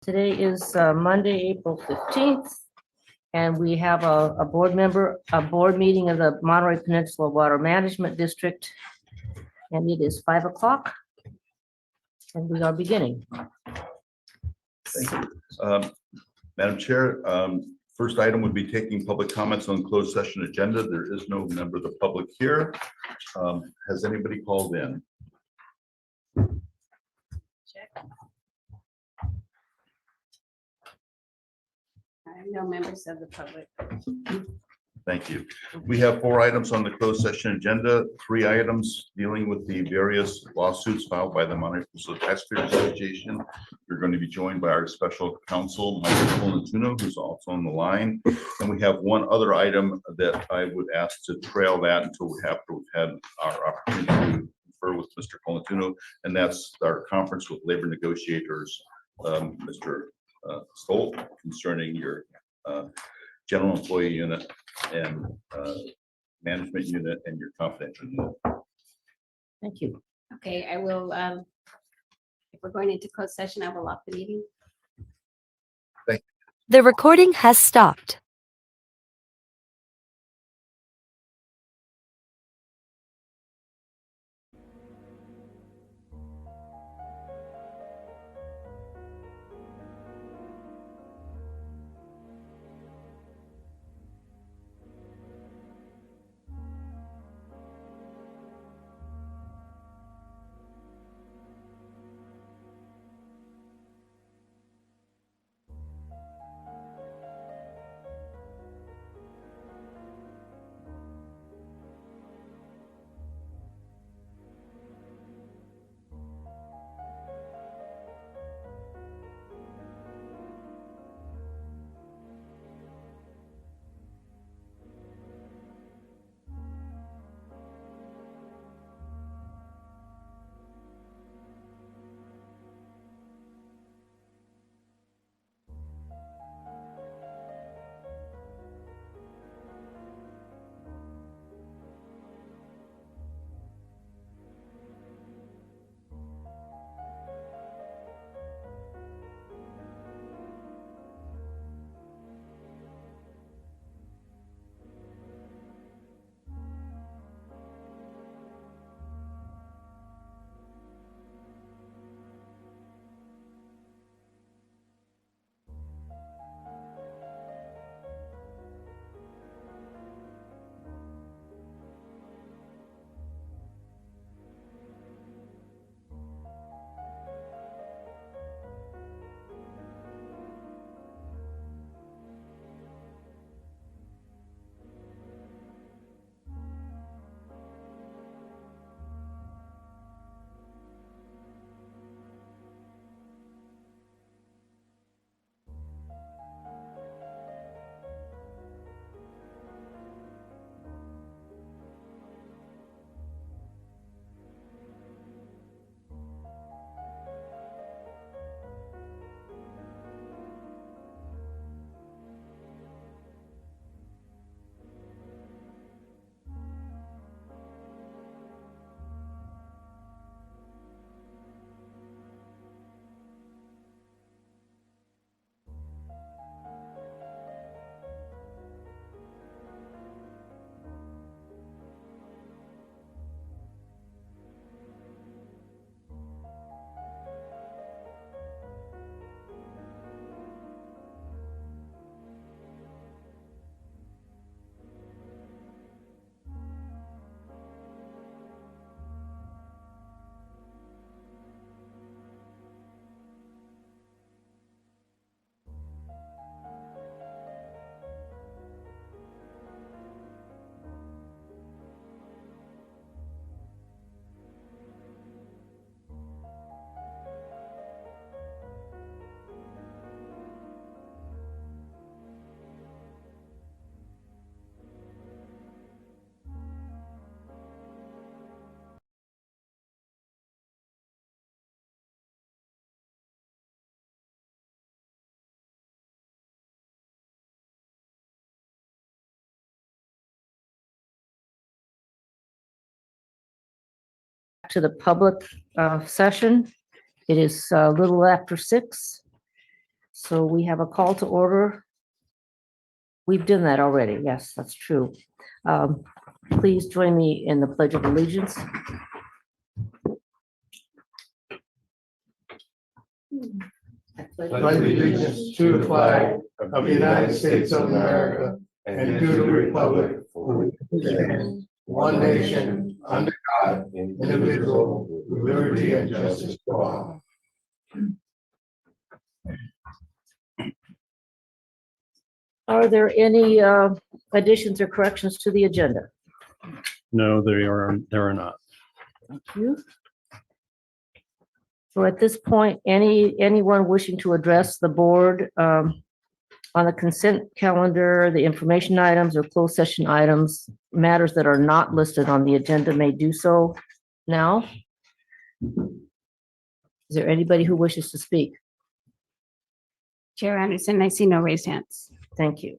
Today is Monday, April 15th, and we have a board meeting of the Monterey Peninsula Water Management District, and it is 5 o'clock, and we are beginning. Thank you. Madam Chair, first item would be taking public comments on closed session agenda. There is no member of the public here. Has anybody called in? Check. No members of the public. Thank you. We have 4 items on the closed session agenda, 3 items dealing with the various lawsuits filed by the Monterey Peninsula Taxpayers Association. We're going to be joined by our special counsel, Michael Colantuno, who's also on the line. And we have one other item that I would ask to trail that until we've had our opportunity to confer with Mr. Colantuno, and that's our conference with labor negotiators, Mr. Stolt, concerning your general employee unit and management unit and your confidential unit. Thank you. Okay, I will, if we're going into closed session, I will lock the meeting. The recording has stopped. To the public session. It is a little after 6. So we have a call to order. We've done that already. Yes, that's true. Please join me in the Pledge of Allegiance. Pledge allegiance to the flag of the United States of America and to the republic for which it stands, one nation, under God, indivisible, with liberty and justice for all. Are there any additions or corrections to the agenda? No, there are not. Thank you. So at this point, anyone wishing to address the board on the consent calendar, the information items or closed session items, matters that are not listed on the agenda may do so now. Is there anybody who wishes to speak? Chair Anderson, I see no raised hands. Thank you.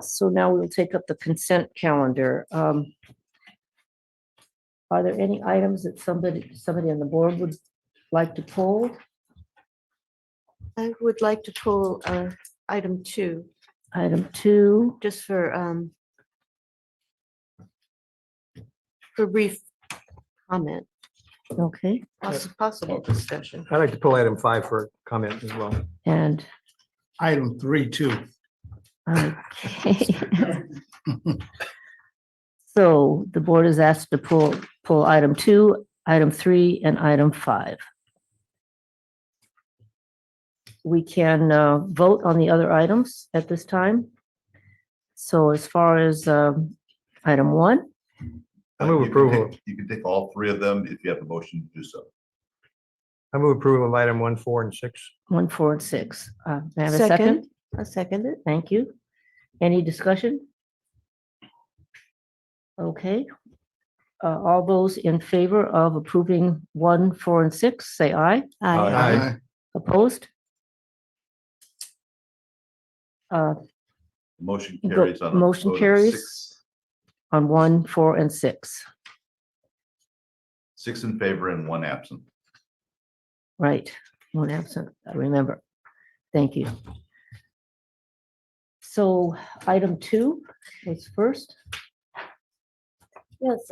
So now we'll take up the consent calendar. Are there any items that somebody on the board would like to pull? I would like to pull item 2, Item 2, just for brief comment, okay, possible discussion. I'd like to pull item 5 for comment as well. and, Item 3, too. okay. So the board is asked to pull item 2, item 3, and item 5. We can vote on the other items at this time. So as far as item 1, I move approval. You can take all three of them if you have a motion to do so. I move approval of item 1, 4, and 6. 1, 4, and 6. May I have a second? I second it. Thank you. Any discussion? Okay. All those in favor of approving 1, 4, and 6, say aye. Aye. Opposed? Motion carries on. a Motion vote of carries. On 1, 4, and 6. Six in favor and one absent. Right, 1 absent, I remember. Thank you. So item 2 is first. Yes,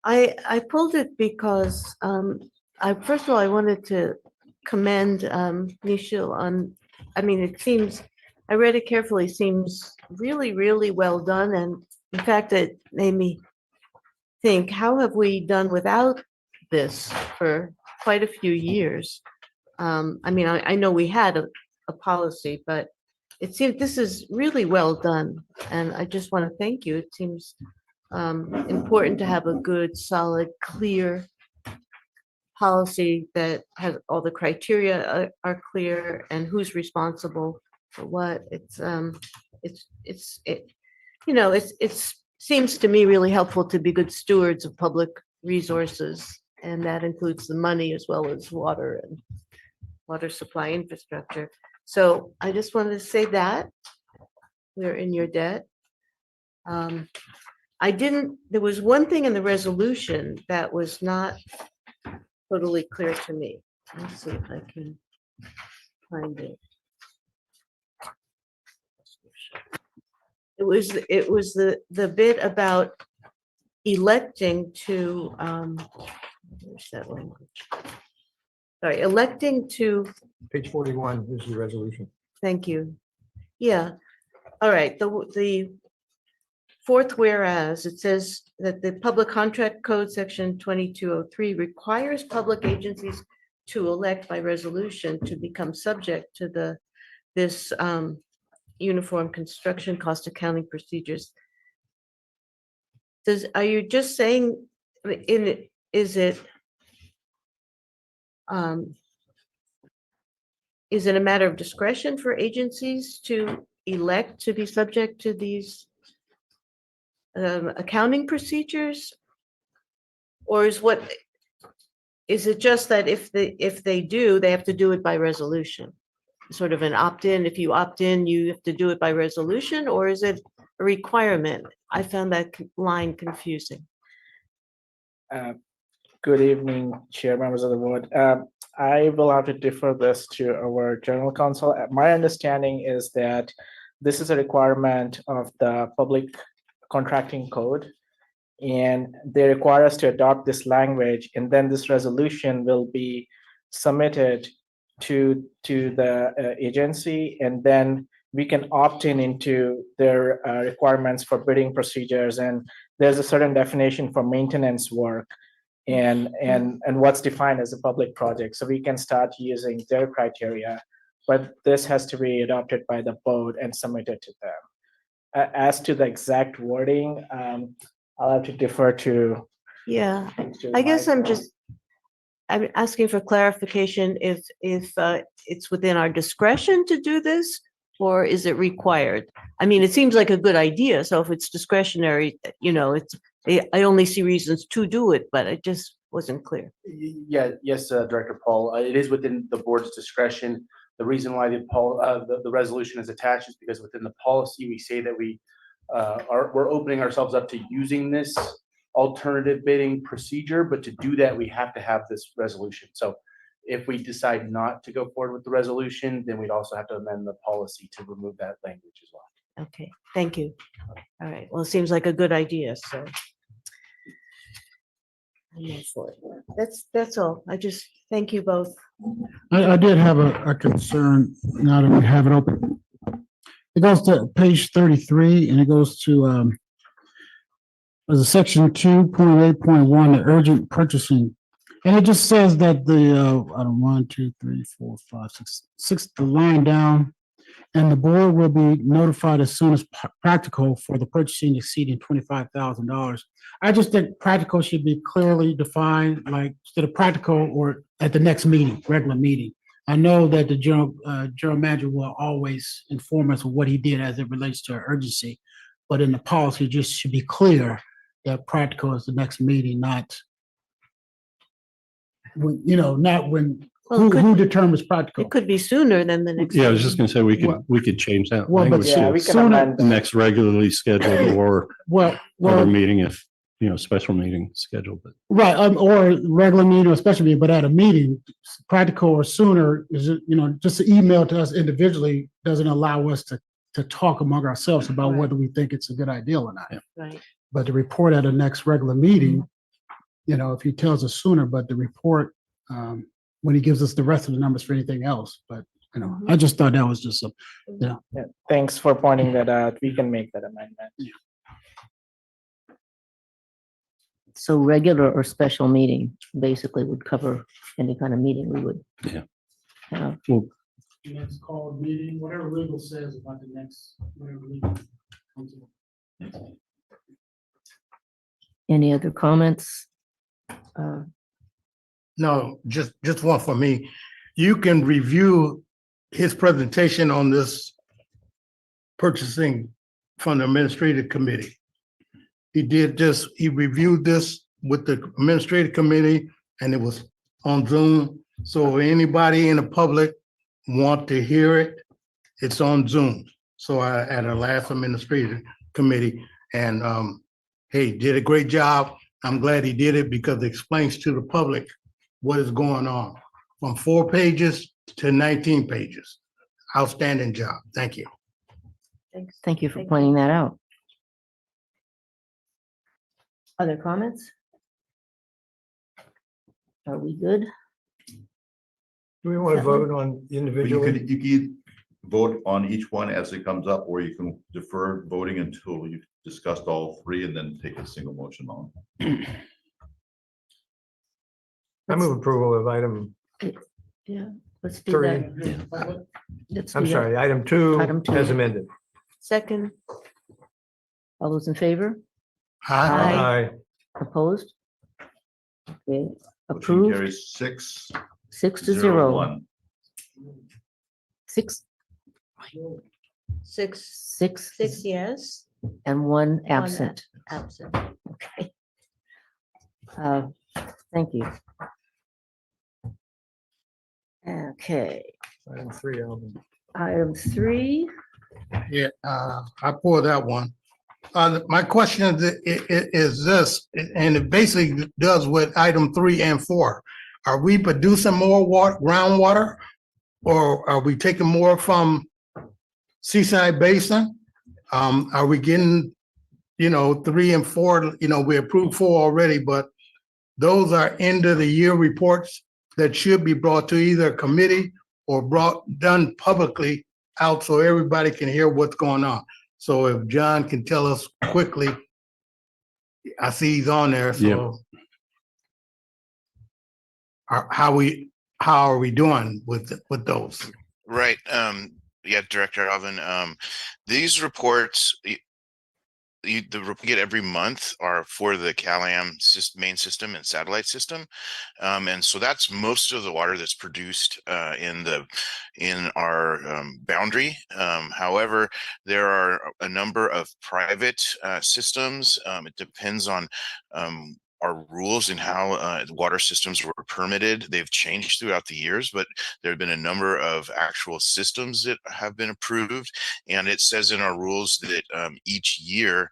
I pulled it because first of all, I wanted to commend Nishil on, it seems, I read it carefully, seems really, really well done. And in fact, it made me think, how have we done without this for quite a few years? I know we had a policy, but it seems this is really well done. And I just want to thank you. It seems important to have a good, solid, clear policy that has all the criteria are clear and who's responsible for what. It seems to me really helpful to be good stewards of public resources, and that includes the money as well as water and water supply infrastructure. So I just wanted to say that we're in your debt. There was one thing in the resolution that was not totally clear to me. Let's see if I can find it. It was the bit about electing to, where's that language? Sorry, electing to, Page 41 is the resolution. thank you. Yeah, all right, the fourth whereas, it says that the Public Contract Code, Section 2203, requires public agencies to elect by resolution to become subject to this uniform construction cost accounting procedures. Are you just saying, is it a matter of discretion for agencies to elect to be subject to these accounting procedures? Or is it just that if they do, they have to do it by resolution? Sort of an opt-in, if you opt in, you have to do it by resolution, or is it a requirement? I found that line confusing. Good evening, Chair, members of the board. I will have to defer this to our general counsel. My understanding is that this is a requirement of the public contracting code. And they require us to adopt this language, and then this resolution will be submitted to the agency, and then we can opt in into their requirements for bidding procedures. And there's a certain definition for maintenance work and what's defined as a public project. So we can start using their criteria, but this has to be adopted by the board and submitted to them. As to the exact wording, I'll have to defer to. Yeah, I guess I'm asking for clarification if it's within our discretion to do this, or is it required? I mean, it seems like a good idea, so if it's discretionary, I only see reasons to do it, but it just wasn't clear. Yeah, yes, Director Paul, it is within the board's discretion. The reason why the resolution is attached is because within the policy, we say that we're opening ourselves up to using this alternative bidding procedure, but to do that, we have to have this resolution. So if we decide not to go forward with the resolution, then we'd also have to amend the policy to remove that language as well. Okay, thank you. All right, well, it seems like a good idea, so. I'm all for it. That's all. I just, thank you both. I did have a concern now that we have it open. It goes to page 33 and it goes to there's a section 2.8.1, the urgent purchasing. And it just says that the I don't 1, 2, 3, 4, 5, 6, the line down, and the board will be notified as soon as practical for the purchasing exceeding $25,000. I just think practical should be clearly defined, like instead of practical or at the next meeting, regular meeting. I know that the general manager will always inform us of what he did as it relates to urgency, but in the policy, it just should be clear that practical is the next meeting, not when, not when, Well, who determines practical? it could be sooner than the next. Yeah, I was just meeting. gonna say, we could change that Well, but language Yeah, to we can sooner- amend. the next regularly scheduled or Well, other meeting if, special meeting scheduled, but right, or regular meeting or special meeting, but at a meeting, practical or sooner is, just an email to us individually doesn't allow us to talk among ourselves about Right. whether we think it's a good idea or not. Right, But the report at a next regular meeting, if he tells us sooner, but the report, when he gives us the rest of the numbers for anything else, but, I just thought that was just Yeah, thanks for pointing that out. We can make that amendment. So regular or special meeting basically would cover any kind of meeting we would. Yeah. have. Next called meeting, whatever legal says about the next, whatever legal. Any other comments? No, just one for me. You can review his presentation on this purchasing from the administrative committee. He reviewed this with the administrative committee and it was on Zoom. So if anybody in the public want to hear it, it's on Zoom. So I at our last administrative committee and hey, did a great job. I'm glad he did it because it explains to the public what is going on from 4 pages to 19 pages. Outstanding job. Thank you. thanks. Thank you for Thank you. pointing that out. Other comments? Are we good? Do we want to vote on But individually? you could vote on each one as it comes up, or you can defer voting until you've discussed all three and then take a single motion on. I move approval of item Yeah, let's do 3. that. Let's I'm do that. sorry, item 2 Item 2. as amended. Second, All those in favor? Aye. Opposed? Okay, Motion approved, carries 6-0-1. 6-0. 6, six 6 yes, and 1 absent. absent. Okay. Thank you. Okay, Item 3, Alvin. item 3, Yeah, I pulled that one. My question is this, and it basically does with item 3 and 4. Are we producing more groundwater, or are we taking more from Seaside Basin? Are we getting, 3 and 4, we approved 4 already, but those are end of the year reports that should be brought to either a committee or done publicly out so everybody can hear what's going on. So if John can tell us quickly, I see he's on there, so. How are we doing with those? Right. Yeah, Director Alvin. These reports we get every month are for the CalAm main system and satellite system, and so that's most of the water that's produced in our boundary. However, there are a number of private systems. It depends on our rules and how water systems were permitted. They've changed throughout the years, but there have been a number of actual systems that have been approved. And it says in our rules that each year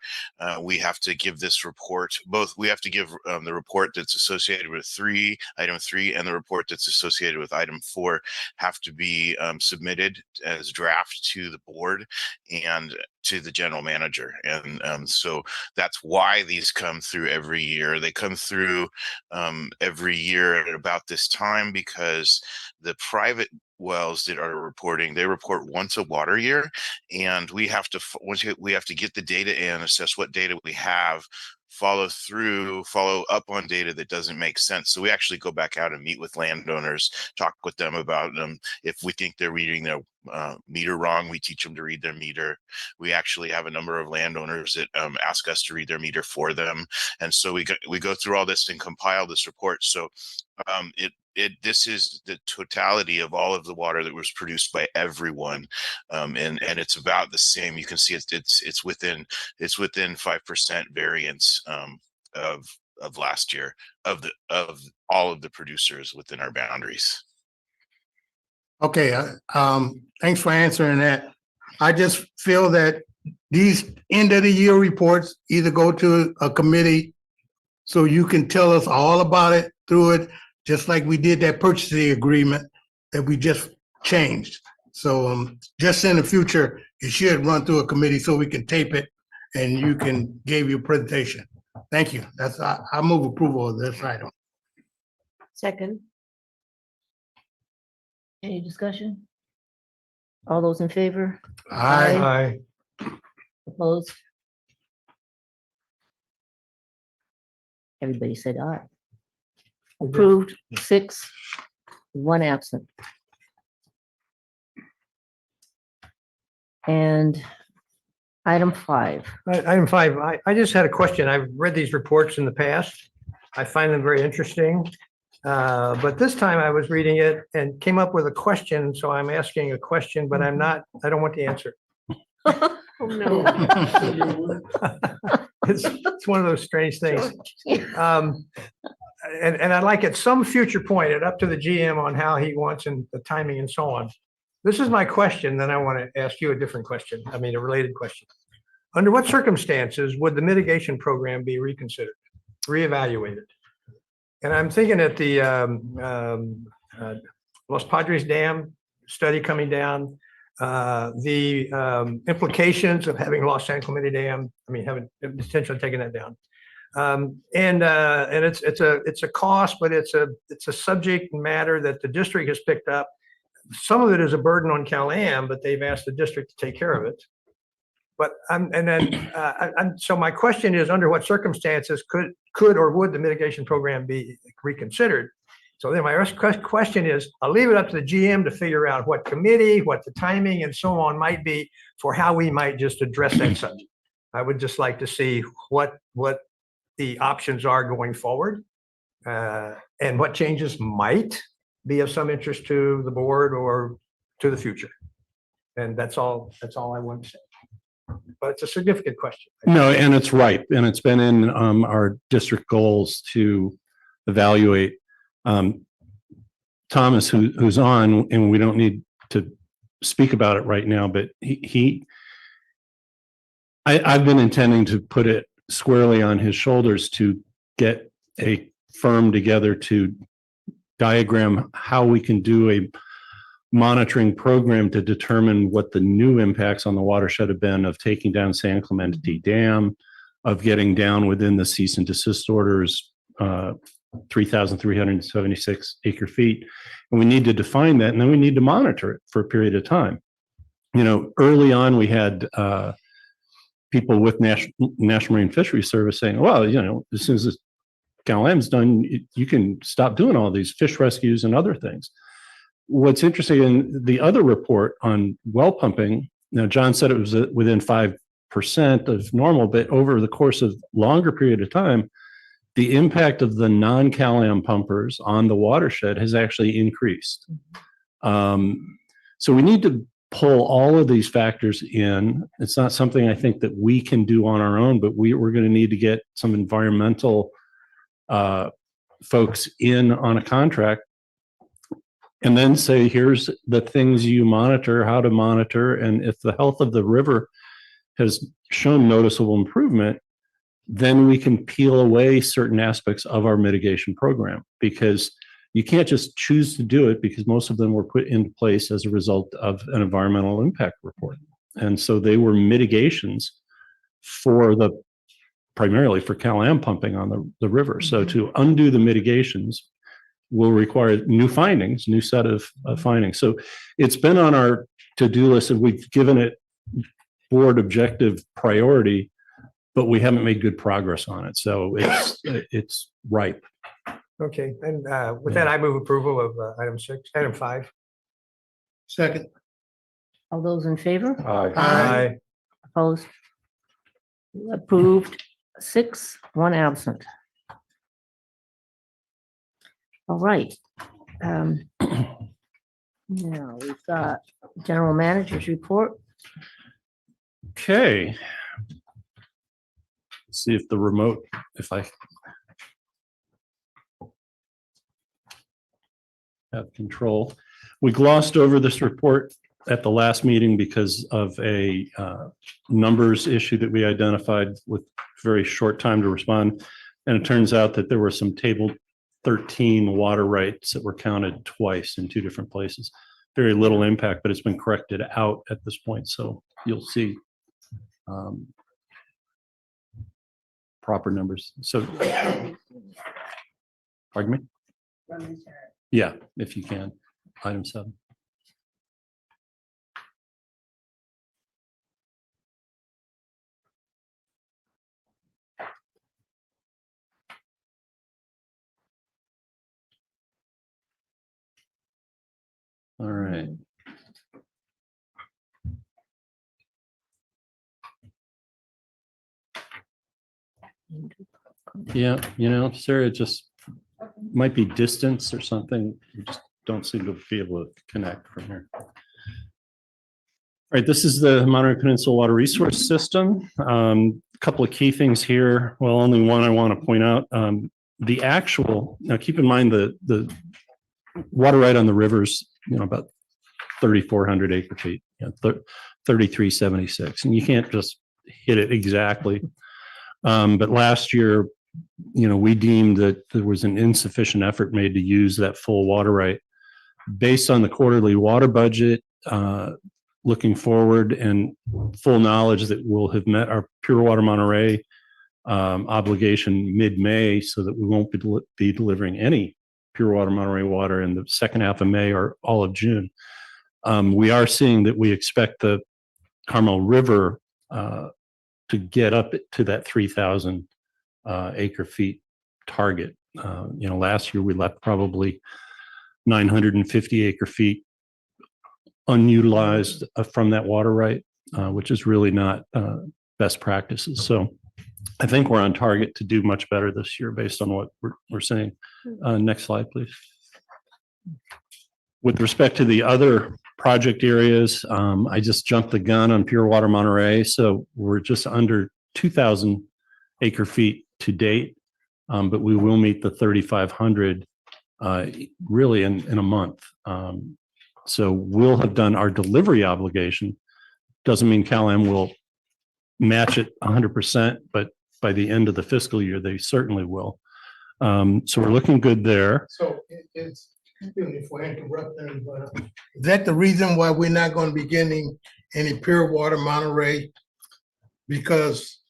we have to give this report. We have to give the report that's associated with item 3, and the report that's associated with item 4 have to be submitted as draft to the board and to the general manager. And so that's why these come through every year. They come through every year at about this time because the private wells that are reporting, they report once a water year, and we have to get the data in, assess what data we have, follow up on data that doesn't make sense. So we actually go back out and meet with landowners, talk with them about if we think they're reading their meter wrong, we teach them to read their meter. We actually have a number of landowners that ask us to read their meter for them, and so we go through all this and compile this report. So this is the totality of all of the water that was produced by everyone, and it's about the same. You can see it's within 5% variance of last year of all of the producers within our boundaries. Okay, thanks for answering that. I just feel that these end of the year reports either go to a committee so you can tell us all about it through it, just like we did that purchasing agreement that we just changed. So just in the future, it should run through a committee so we can tape it and you can give your presentation. Thank you. I move approval of this item. Second. Any discussion? All those in favor? Aye. Opposed? Everybody said aye. Approved, 6, 1 absent. And item 5. Item 5, I just had a question. I've read these reports in the past. I find them very interesting. But this time I was reading it and came up with a question, so I'm asking a question, but I don't want the answer. Oh, no. It's one of those strange things. And I'd like at some future point, it up to the GM on how he wants and the timing and so on. This is my question, then I want to ask you a different question. I mean, a related question. Under what circumstances would the mitigation program be reconsidered, reevaluated? And I'm thinking at the Los Padres Dam study coming down, the implications of having lost San Clemente Dam, having potentially taken that down. And it's a cost, but it's a subject matter that the district has picked up. Some of it is a burden on CalAm, but they've asked the district to take care of it. But so my question is, under what circumstances could or would the mitigation program be reconsidered? So then my question is, I'll leave it up to the GM to figure out what committee, what the timing and so on might be for how we might just address that subject. I would just like to see what the options are going forward, and what changes might be of some interest to the board or to the future. And that's all I want to say. But it's a significant question. No, and it's right. And it's been in our district goals to evaluate. Thomas, who's on, and we don't need to speak about it right now, but he I've been intending to put it squarely on his shoulders to get a firm together to diagram how we can do a monitoring program to determine what the new impacts on the watershed have been of taking down San Clemente Dam, of getting down within the cease and desist orders, 3,376 acre feet. And we need to define that, and then we need to monitor it for a period of time. You know, early on, we had people with National Marine Fisheries Service saying, well, you know, as soon as this CalAm's done, you can stop doing all these fish rescues and other things. What's interesting in the other report on well pumping, now John said it was within 5% of normal, but over the course of longer period of time, the impact of the non-CalAm pumpers on the watershed has actually increased. So we need to pull all of these factors in. It's not something I think that we can do on our own, but we're going to need to get some environmental folks in on a contract and then say, here's the things you monitor, how to monitor. And if the health of the river has shown noticeable improvement, then we can peel away certain aspects of our mitigation program, because you can't just choose to do it, because most of them were put into place as a result of an environmental impact report. And so they were mitigations for primarily for CalAm pumping on the river. So to undo the mitigations will require new findings, new set of findings. So it's been on our to-do list, and we've given it board objective priority, but we haven't made good progress on it. So it's ripe. Okay, and with that, I move approval of item 5. Second. All those in favor? Aye. Opposed? Approved, 6, 1 absent. All right. Now we've got general manager's report. Okay. Let's see if the remote, if I have control. We glossed over this report at the last meeting because of a numbers issue that we identified with very short time to respond. And it turns out that there were some table 13 water rights that were counted twice in 2 different places. Very little impact, but it's been corrected out at this point. So you'll see proper numbers. So, pardon me? Yeah, if you can. Item 7. All right. Yeah, you know, Sarah, just might be distance or something. We just don't seem to be able to connect from here. All right, this is the Monterey Peninsula Water Resource System. A couple of key things here. Well, only one I want to point out. The actual, now keep in mind the water right on the rivers, you know, about 3,400 acre feet, you know, 3,376, and you can't just hit it exactly. But last year, you know, we deemed that there was an insufficient effort made to use that full water right. Based on the quarterly water budget, looking forward, and full knowledge that we'll have met our Pure Water Monterey obligation mid-May, so that we won't be delivering any Pure Water Monterey water in the second half of May or all of June. We are seeing that we expect the Carmel River to get up to that 3,000 acre feet target. You know, last year we left probably 950 acre feet unutilized from that water right, which is really not best practices. So I think we're on target to do much better this year based on what we're seeing. Next slide, please. With respect to the other project areas, I just jumped the gun on Pure Water Monterey. So we're just under 2,000 acre feet to date, but we will meet the 3,500 really in a month. So we'll have done our delivery obligation. Doesn't mean CalAm will match it 100%, but by the end of the fiscal year, they certainly will. So we're looking good there. So it's, excuse me for interrupting, but is that the reason why we're not gonna be getting any pure water Monterey? Because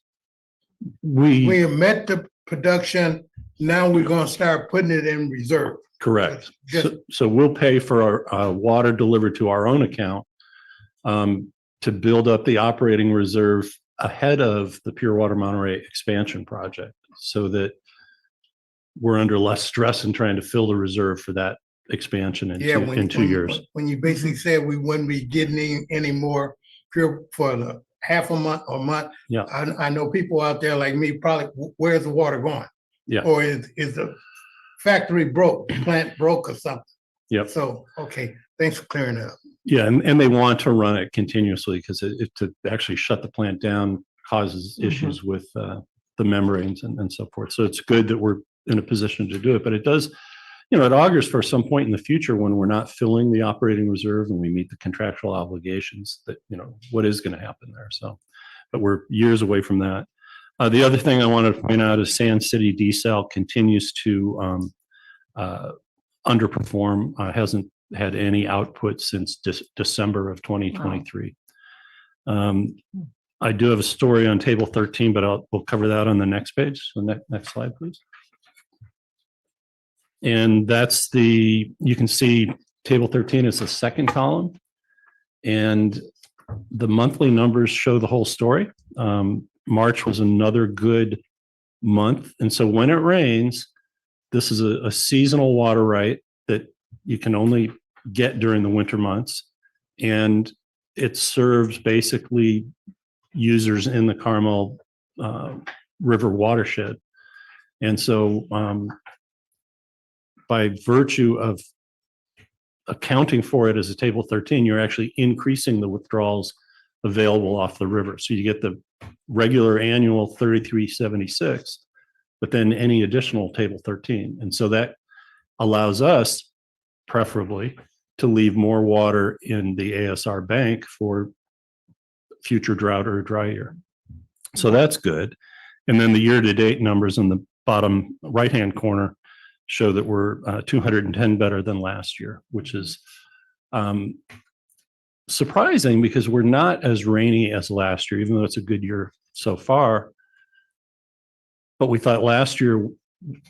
we have met the production, now we're gonna start putting it in reserve. Correct. Just- So we'll pay for our water delivered to our own account to build up the operating reserve ahead of the Pure Water Monterey expansion project, so that we're under less stress in trying to fill the reserve for that expansion in Yeah, in 2 years. When you basically said we wouldn't be getting any more pure for the half a month or month. Yeah. I know people out there like me, probably, where's the water going? Yeah. Or is the factory broke, plant broke or something? Yep. So, okay, thanks for clearing that up. Yeah, and they want to run it continuously because it to actually shut the plant down causes issues with the membranes and so forth. So it's good that we're in a position to do it, but it does, it augurs for some point in the future when we're not filling the operating reserve and we meet the contractual obligations that, what is going to happen there. So, but we're years away from that. The other thing I wanted to point out is Sand City Desal continues to underperform, hasn't had any output since December of 2023. I do have a story on table 13, but we'll cover that on the next page. So next slide, please. And that's you can see table 13 is the second column, and the monthly numbers show the whole story. March was another good month. And so when it rains, this is a seasonal water right that you can only get during the winter months. And it serves basically users in the Carmel River watershed. And so by virtue of accounting for it as a table 13, you're actually increasing the withdrawals available off the river. So you get the regular annual 3376, but then any additional table 13. And so that allows us preferably to leave more water in the ASR bank for future drought or dry year. So that's good. And then the year-to-date numbers in the bottom right-hand corner show that we're 210 better than last year, which is surprising because we're not as rainy as last year, even though it's a good year so far. But we thought last year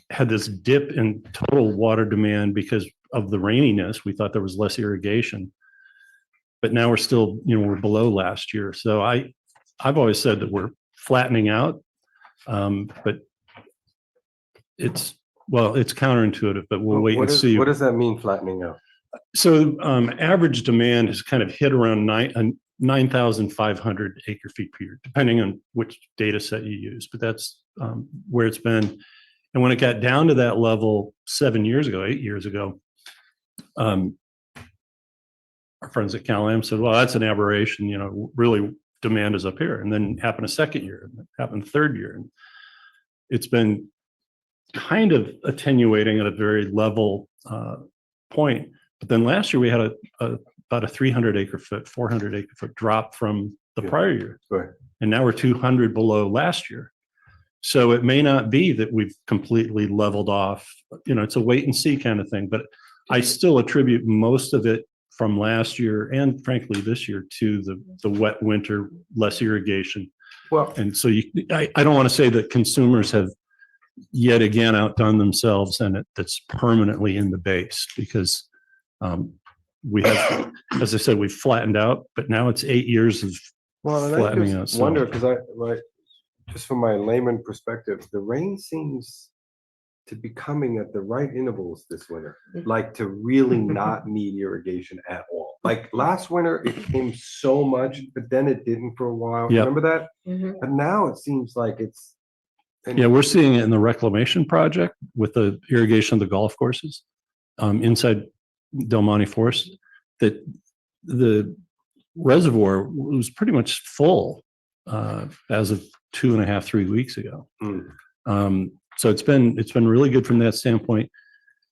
had this dip in total water demand because of the raininess. We thought there was less irrigation, but now we're still, we're below last year. So I've always said that we're flattening out, but it's counterintuitive, but we'll wait and see. What does that mean, flattening out? So average demand has kind of hit around 9,500 acre feet per year, depending on which data set you use, but that's where it's been. And when it got down to that level 8 years ago, our friends at CalAm said, well, that's an aberration, really demand is up here. And then it happened a second year, and it happened a third year. And it's been kind of attenuating at a very level point. But then last year we had about a 300 acre foot, 400 acre foot drop from the prior year. Right. And now we're 200 below last year. So it may not be that we've completely leveled off, it's a wait and see kind of thing, but I still attribute most of it from last year and frankly this year to the wet winter, less irrigation. Well, And so I don't want to say that consumers have yet again outdone themselves and that's permanently in the base, because we have, as I said, we've flattened out, but now it's 8 years of flattening out. I wonder, because just from my layman perspective, the rain seems to be coming at the right intervals this winter, like to really not need irrigation at all. Like last winter, it came so much, but then it didn't for a while. Yep. Remember that? Mhm. But now it seems like it's. Yeah, we're seeing it in the reclamation project with the irrigation of the golf courses inside Del Monte Forest, that the reservoir was pretty much full as of 2.5, 3 weeks ago. So it's been really good from that standpoint.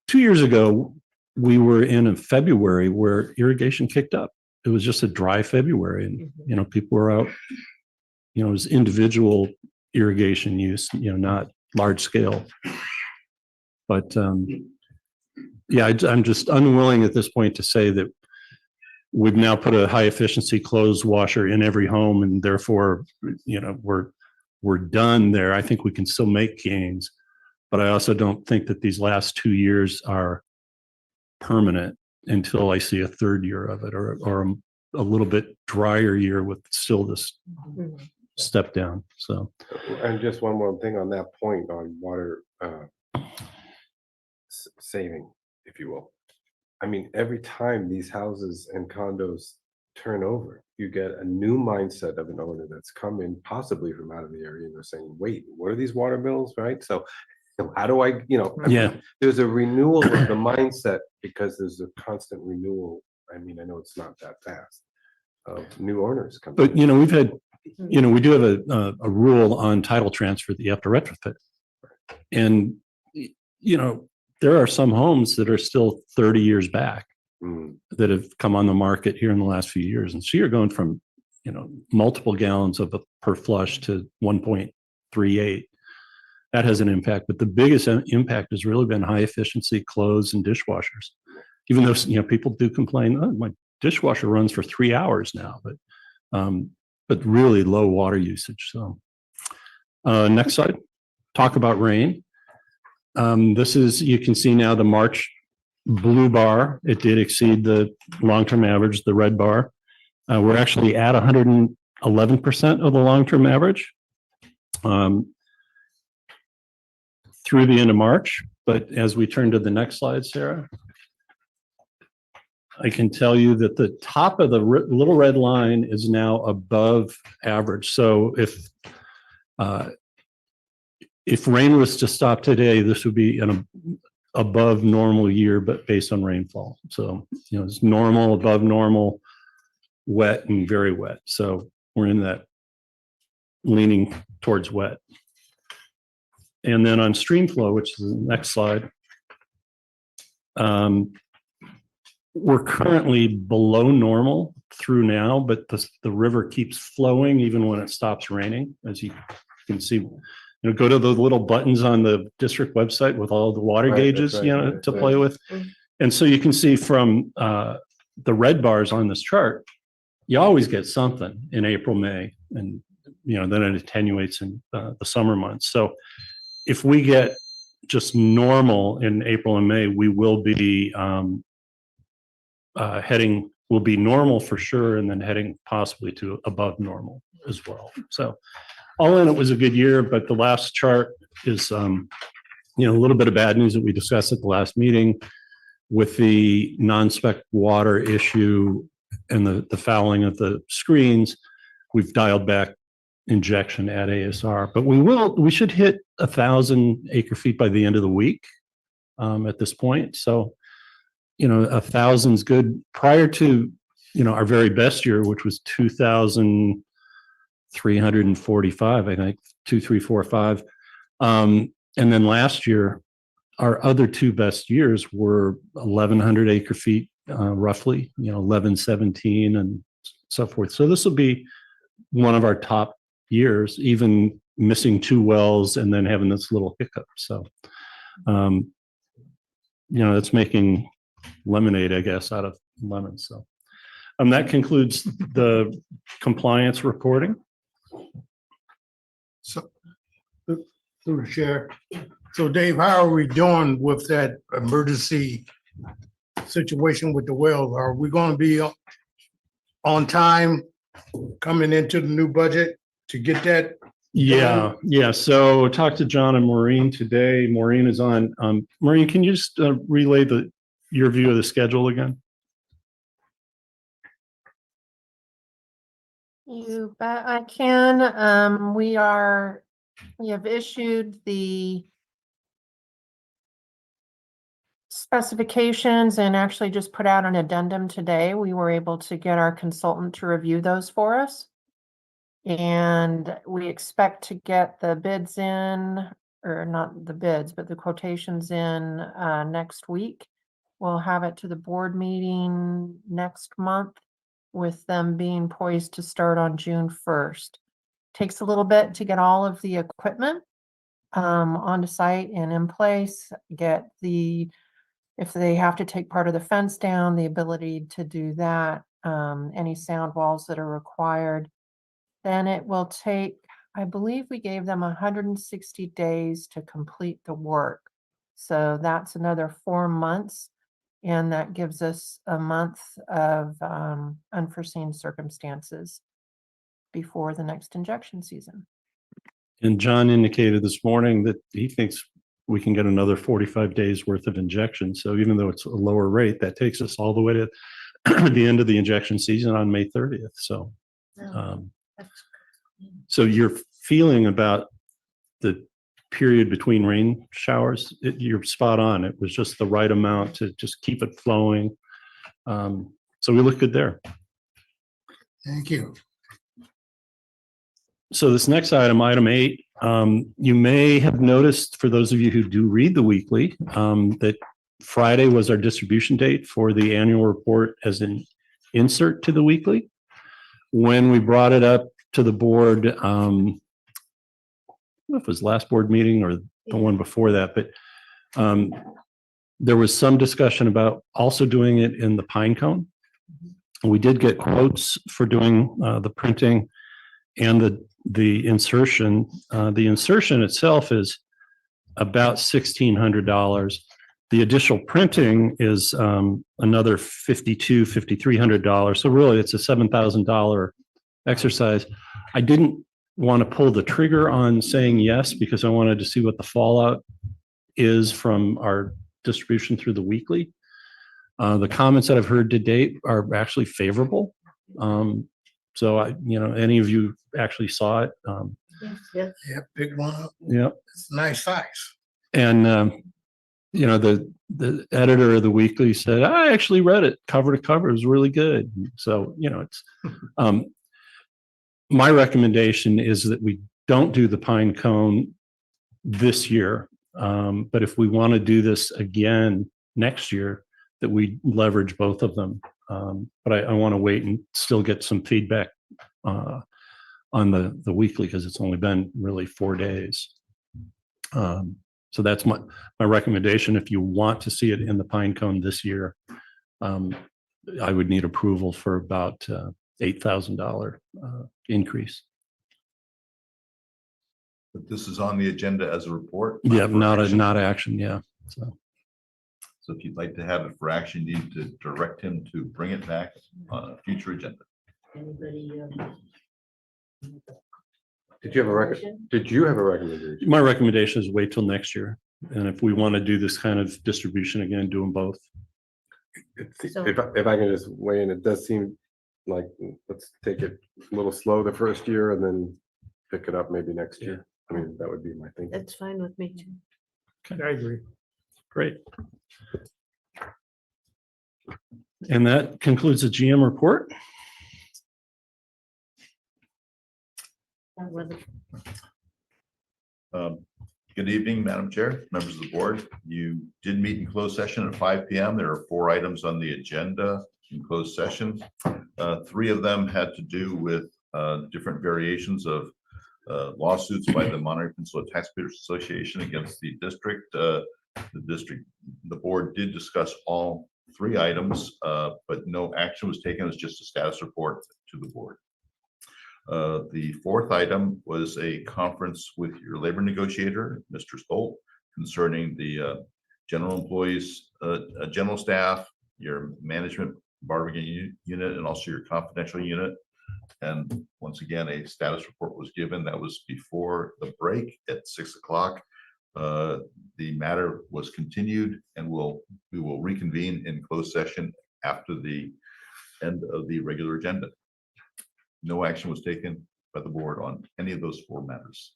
2 years ago, we were in a February where irrigation kicked up. It was just a dry February, and people were out as individual irrigation use, not large scale. But yeah, I'm just unwilling at this point to say that we've now put a high efficiency clothes washer in every home and therefore, we're done there. I think we can still make gains, but I also don't think that these last 2 years are permanent until I see a third year of it or a little bit drier year with still this step down. So, And just one more thing on that point on water saving, if you will. I mean, every time these houses and condos turn over, you get a new mindset of an owner that's come in possibly from out of the area and they're saying, wait, what are these water bills, right? So how do I yeah. there's a renewal of the mindset because there's a constant renewal. I mean, I know it's not that fast of new owners coming. But, we've had, we do have a rule on title transfer that you have to retrofit. And, there are some homes that are still 30 years back that have come on the market here in the last few years. And so you're going from, multiple gallons of per flush to 1.38. That has an impact. But the biggest impact has really been high efficiency clothes and dishwashers. Even though, people do complain, oh, my dishwasher runs for 3 hours now, but really low water usage. So next slide, talk about rain. This is, you can see now the March blue bar, it did exceed the long-term average, the red bar. We're actually at 111% of the long-term average through the end of March. But as we turn to the next slide, Sarah, I can tell you that the top of the little red line is now above average. So if rain was to stop today, this would be an above normal year, but based on rainfall. So, it's normal, above normal, wet, and very wet. So we're in that leaning towards wet. And then on stream flow, which is the next slide, we're currently below normal through now, but the river keeps flowing even when it stops raining, as you can see. Go to the little buttons on the district website with all the water gauges, to play with. And so you can see from the red bars on this chart, you always get something in April, May, and then it attenuates in the summer months. So if we get just normal in April and May, we will be will be normal for sure, and then heading possibly to above normal as well. So all in, it was a good year, but the last chart is, a little bit of bad news that we discussed at the last meeting with the non-spec water issue and the fouling of the screens. We've dialed back injection at ASR, but we should hit 1,000 acre feet by the end of the week at this point. So, 1,000 is good. Prior to, our very best year, which was 2,345, I think, 2,345. And then last year, our other two best years were 1,100 acre feet, roughly, 1,117 and so forth. So this will be one of our top years, even missing 2 wells and then having this little hiccup. So, it's making lemonade, I guess, out of lemons. So that concludes the compliance reporting. So, through the chair. So Dave, how are we doing with that emergency situation with the wells? Are we going to be on time coming into the new budget to get that? Yeah. So talk to John and Maureen today. Maureen is on. Maureen, can you just relay your view of the schedule again? You bet I can. We have issued the specifications and actually just put out an addendum today. We were able to get our consultant to review those for us. And we expect to get the bids in, or not the bids, but the quotations in next week. We'll have it to the board meeting next month with them being poised to start on June 1st. takes a little bit to get all of the equipment onto site and in place, get if they have to take part of the fence down, the ability to do that, any sound walls that are required. Then it will take, I believe we gave them 160 days to complete the work. So that's another 4 months. And that gives us a month of unforeseen circumstances before the next injection season. And John indicated this morning that he thinks we can get another 45 days worth of injections. So even though it's a lower rate, that takes us all the way to the end of the injection season on May 30th. So, so your feeling about the period between rain showers, you're spot on. It was just the right amount to just keep it flowing. So we look good there. Thank you. So this next item, item 8, you may have noticed, for those of you who do read the weekly, that Friday was our distribution date for the annual report as an insert to the weekly. When we brought it up to the board, I don't know if it was last board meeting or the one before that, but there was some discussion about also doing it in the pine cone. We did get quotes for doing the printing and the insertion. The insertion itself is about $1,600. The additional printing is another $5,200, $5,300. So really, it's a $7,000 exercise. I didn't want to pull the trigger on saying yes because I wanted to see what the fallout is from our distribution through the weekly. The comments that I've heard to date are actually favorable. So any of you actually saw it. Yep, pick one up. Yep. It's a nice size. And, the editor of the weekly said, I actually read it cover to cover. It was really good. So, it's, my recommendation is that we don't do the pine cone this year. But if we want to do this again next year, that we leverage both of them. But I want to wait and still get some feedback on the weekly because it's only been really 4 days. So that's my recommendation. If you want to see it in the pine cone this year, I would need approval for about $8,000 increase. But this is on the agenda as a report? Yeah, for action. not action. Yeah. So if you'd like to have it for action, you need to direct him to bring it back on a future agenda. Anybody? Did you have a recommendation? My recommendation is wait till next year. And if we want to do this kind of distribution again, do them both. If I can just weigh in, it does seem like let's take it a little slow the first year and then pick it up maybe next year. I mean, that would be my thinking. That's fine with me too. I agree. Great. And that concludes the GM report. Good evening, Madam Chair, members of the board. You did meet in closed session at 5 p.m. There are 4 items on the agenda in closed session. 3 of them had to do with different variations of lawsuits by the Monterey Peninsula Taxpayers Association against the district. The board did discuss all 3 items, but no action was taken. It was just a status report to the board. The 4th item was a conference with your labor negotiator, Mr. Stolt, concerning the general employees, general staff, your management bargaining unit, and also your confidential unit. And once again, a status report was given. That was before the break at 6 o'clock. The matter was continued, and we will reconvene in closed session after the end of the regular agenda. No action was taken by the board on any of those 4 matters.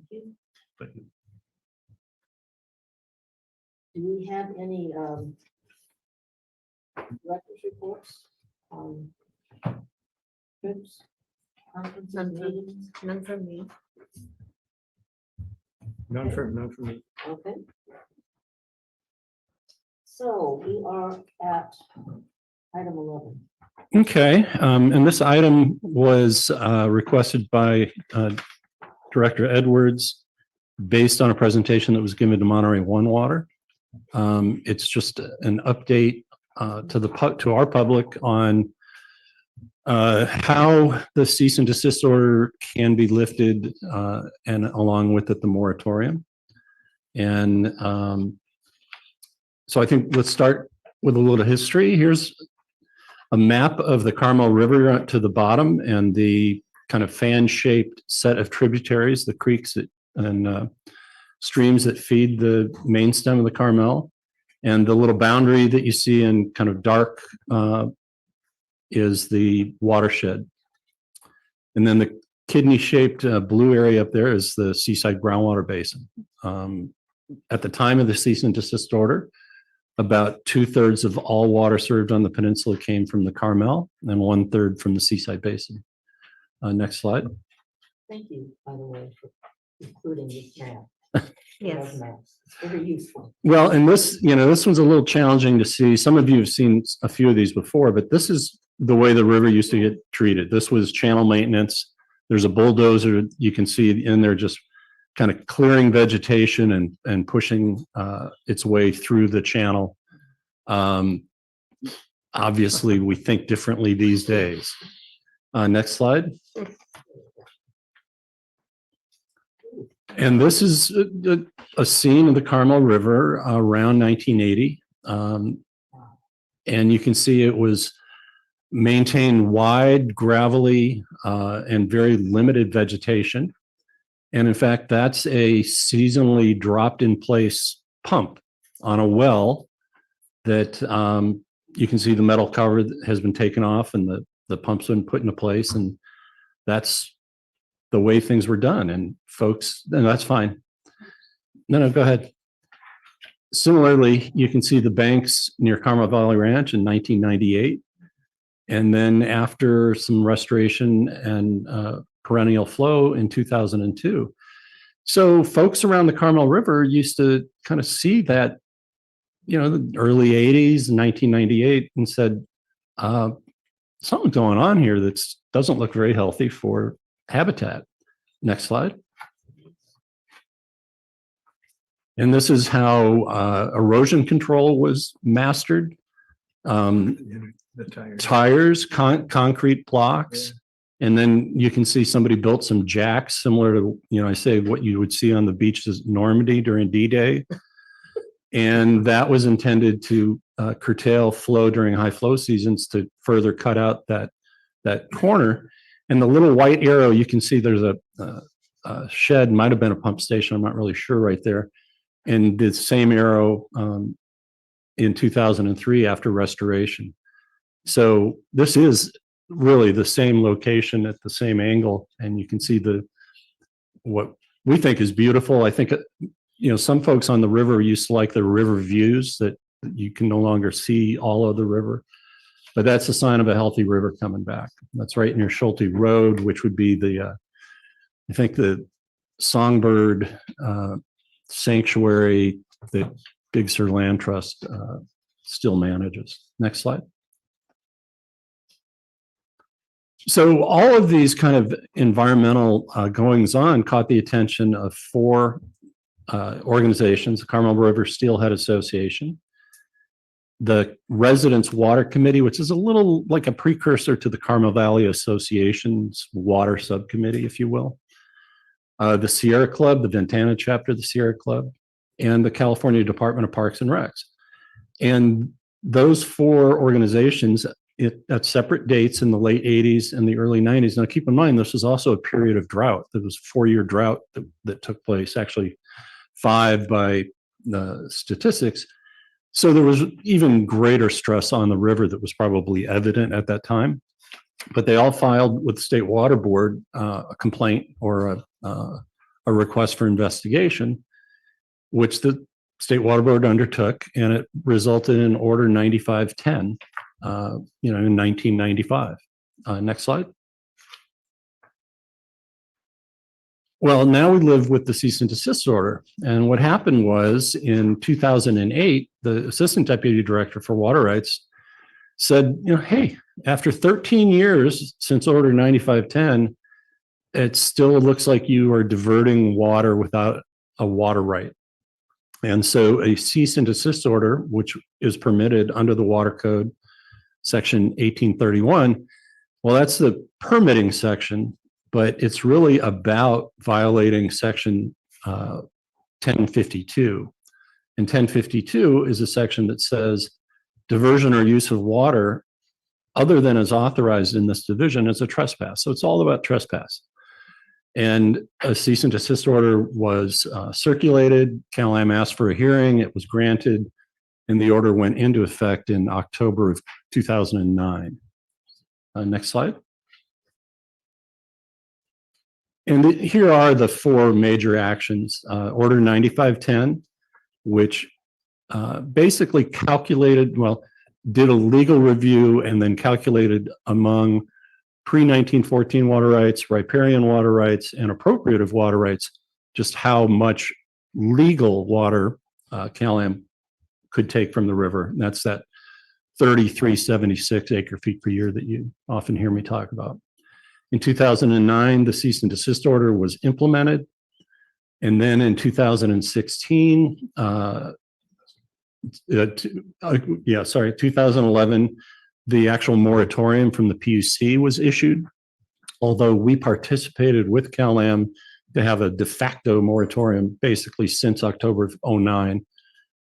Thank you. Do we have any records reports? Trips, conferences, meetings? None from me. None for me. Okay. So we are at item 11. Okay, and this item was requested by Director Edwards based on a presentation that was given to Monterey One Water. It's just an update to our public on how the cease and desist order can be lifted, and along with it, the moratorium. And so I think let's start with a little history. Here's a map of the Carmel River to the bottom and the kind of fan-shaped set of tributaries, the creeks and streams that feed the main stem of the Carmel. And the little boundary that you see in kind of dark is the watershed. And then the kidney-shaped blue area up there is the Seaside Groundwater Basin. At the time of the cease and desist order, about 2/3 of all water served on the peninsula came from the Carmel and 1/3 from the Seaside Basin. Next slide. Thank you, by the way, for including this map. Yes. It's very useful. Well, and this, this one's a little challenging to see. Some of you have seen a few of these before, but this is the way the river used to get treated. This was channel maintenance. There's a bulldozer you can see in there just kind of clearing vegetation and pushing its way through the channel. Obviously, we think differently these days. Next slide. And this is a scene of the Carmel River around 1980. And you can see it was maintained wide, gravelly, and very limited vegetation. And in fact, that's a seasonally dropped in place pump on a well that you can see the metal cover has been taken off and the pump's been put into place. And that's the way things were done. And folks, and that's fine. No, go ahead. Similarly, you can see the banks near Carmel Valley Ranch in 1998. And then after some restoration and perennial flow in 2002. So folks around the Carmel River used to kind of see that, the early 80s, 1998, and said, something's going on here that doesn't look very healthy for habitat. Next slide. And this is how erosion control was mastered. The Tires, concrete blocks. And then you can see somebody built some jacks similar to, I say what you would see on the beaches of Normandy during D-Day. And that was intended to curtail flow during high flow seasons to further cut out that corner. And the little white arrow, you can see there's a shed, might have been a pump station, I'm not really sure right there. And the same arrow in 2003 after restoration. So this is really the same location at the same angle, and you can see what we think is beautiful. I think some folks on the river used to like the river views that you can no longer see all of the river, but that's a sign of a healthy river coming back. That's right near Schulte Road, which would be I think the Songbird sanctuary that Big Sur Land Trust still manages. Next slide. So all of these kind of environmental goings on caught the attention of four organizations: the Carmel River Steelhead Association, the Residents Water Committee, which is a little like a precursor to the Carmel Valley Association's water subcommittee, if you will, the Sierra Club, the Ventana chapter of the Sierra Club, and the California Department of Parks and Recs. And those four organizations at separate dates in the late 80s and the early 90s. Now, keep in mind, this was also a period of drought. There was a 4-year drought that took place, actually 5 by the statistics. So there was even greater stress on the river that was probably evident at that time. But they all filed with the State Water Board a complaint or a request for investigation, which the State Water Board undertook, and it resulted in Order 9510. In 1995. Next slide. Well, now we live with the cease and desist order. And what happened was in 2008, the Assistant Deputy Director for Water Rights said, hey, After 13 years since Order 9510, it still looks like you are diverting water without a water right. And so a cease and desist order, which is permitted under the Water Code, Section 1831, well, that's the permitting section, but it's really about violating Section 1052. And 1052 is a section that says diversion or use of water other than as authorized in this division is a trespass. So it's all about trespass. And a cease and desist order was circulated. Cal-Am asked for a hearing. It was granted, and the order went into effect in October of 2009. Next slide. And here are the four major actions. Order 9510, which basically calculated, well, did a legal review and then calculated among pre-1914 water rights, riparian water rights, and appropriative water rights, just how much legal water Cal-Am could take from the river. And that's that 3376 acre feet per year that you often hear me talk about. In 2009, the cease and desist order was implemented. And then in 2016, 2011, the actual moratorium from the PUC was issued, although we participated with Cal-Am to have a de facto moratorium basically since October of 2009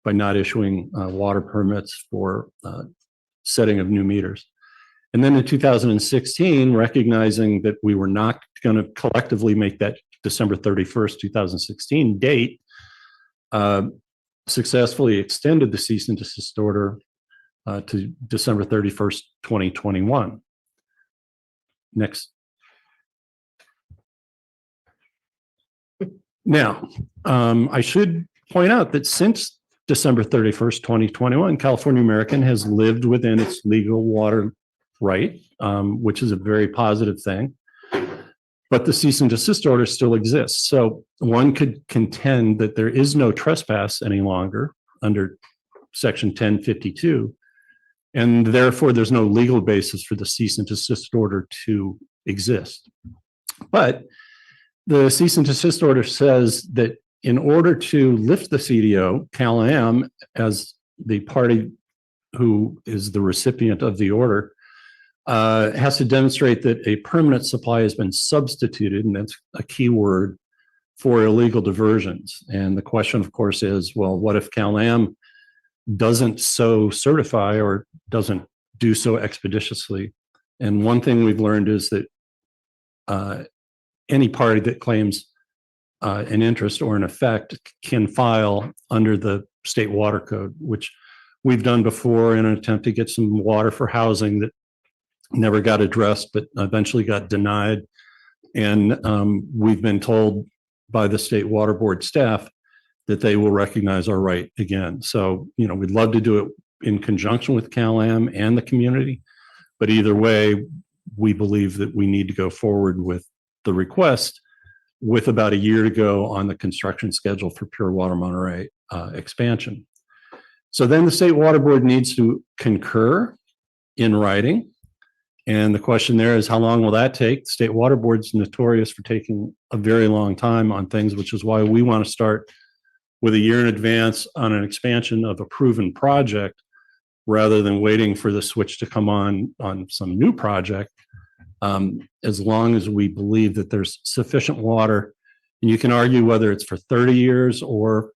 by not issuing water permits for setting of new meters. And then in 2016, recognizing that we were not going to collectively make that December 31st, 2016 date, successfully extended the cease and desist order to December 31st, 2021. Next. Now, I should point out that since December 31st, 2021, California American has lived within its legal water right, which is a very positive thing. But the cease and desist order still exists. So one could contend that there is no trespass any longer under Section 1052. And therefore, there's no legal basis for the cease and desist order to exist. But the cease and desist order says that in order to lift the CDO, Cal-Am, as the party who is the recipient of the order, has to demonstrate that a permanent supply has been substituted, and that's a key word, for illegal diversions. And the question, of course, is, well, what if Cal-Am doesn't so certify or doesn't do so expeditiously? And one thing we've learned is that any party that claims an interest or an effect can file under the state water code, which we've done before in an attempt to get some water for housing that never got addressed, but eventually got denied. And we've been told by the state water board staff that they will recognize our right again. So, you know, we'd love to do it in conjunction with Cal-Am and the community, but either way, we believe that we need to go forward with the request with about a year to go on the construction schedule for Pure Water Monterey expansion. So then the state water board needs to concur in writing. And the question there is, how long will that take? The state water board's notorious for taking a very long time on things, which is why we want to start with a year in advance on an expansion of a proven project rather than waiting for the switch to come on some new project. As long as we believe that there's sufficient water, and you can argue whether it's for 30 years or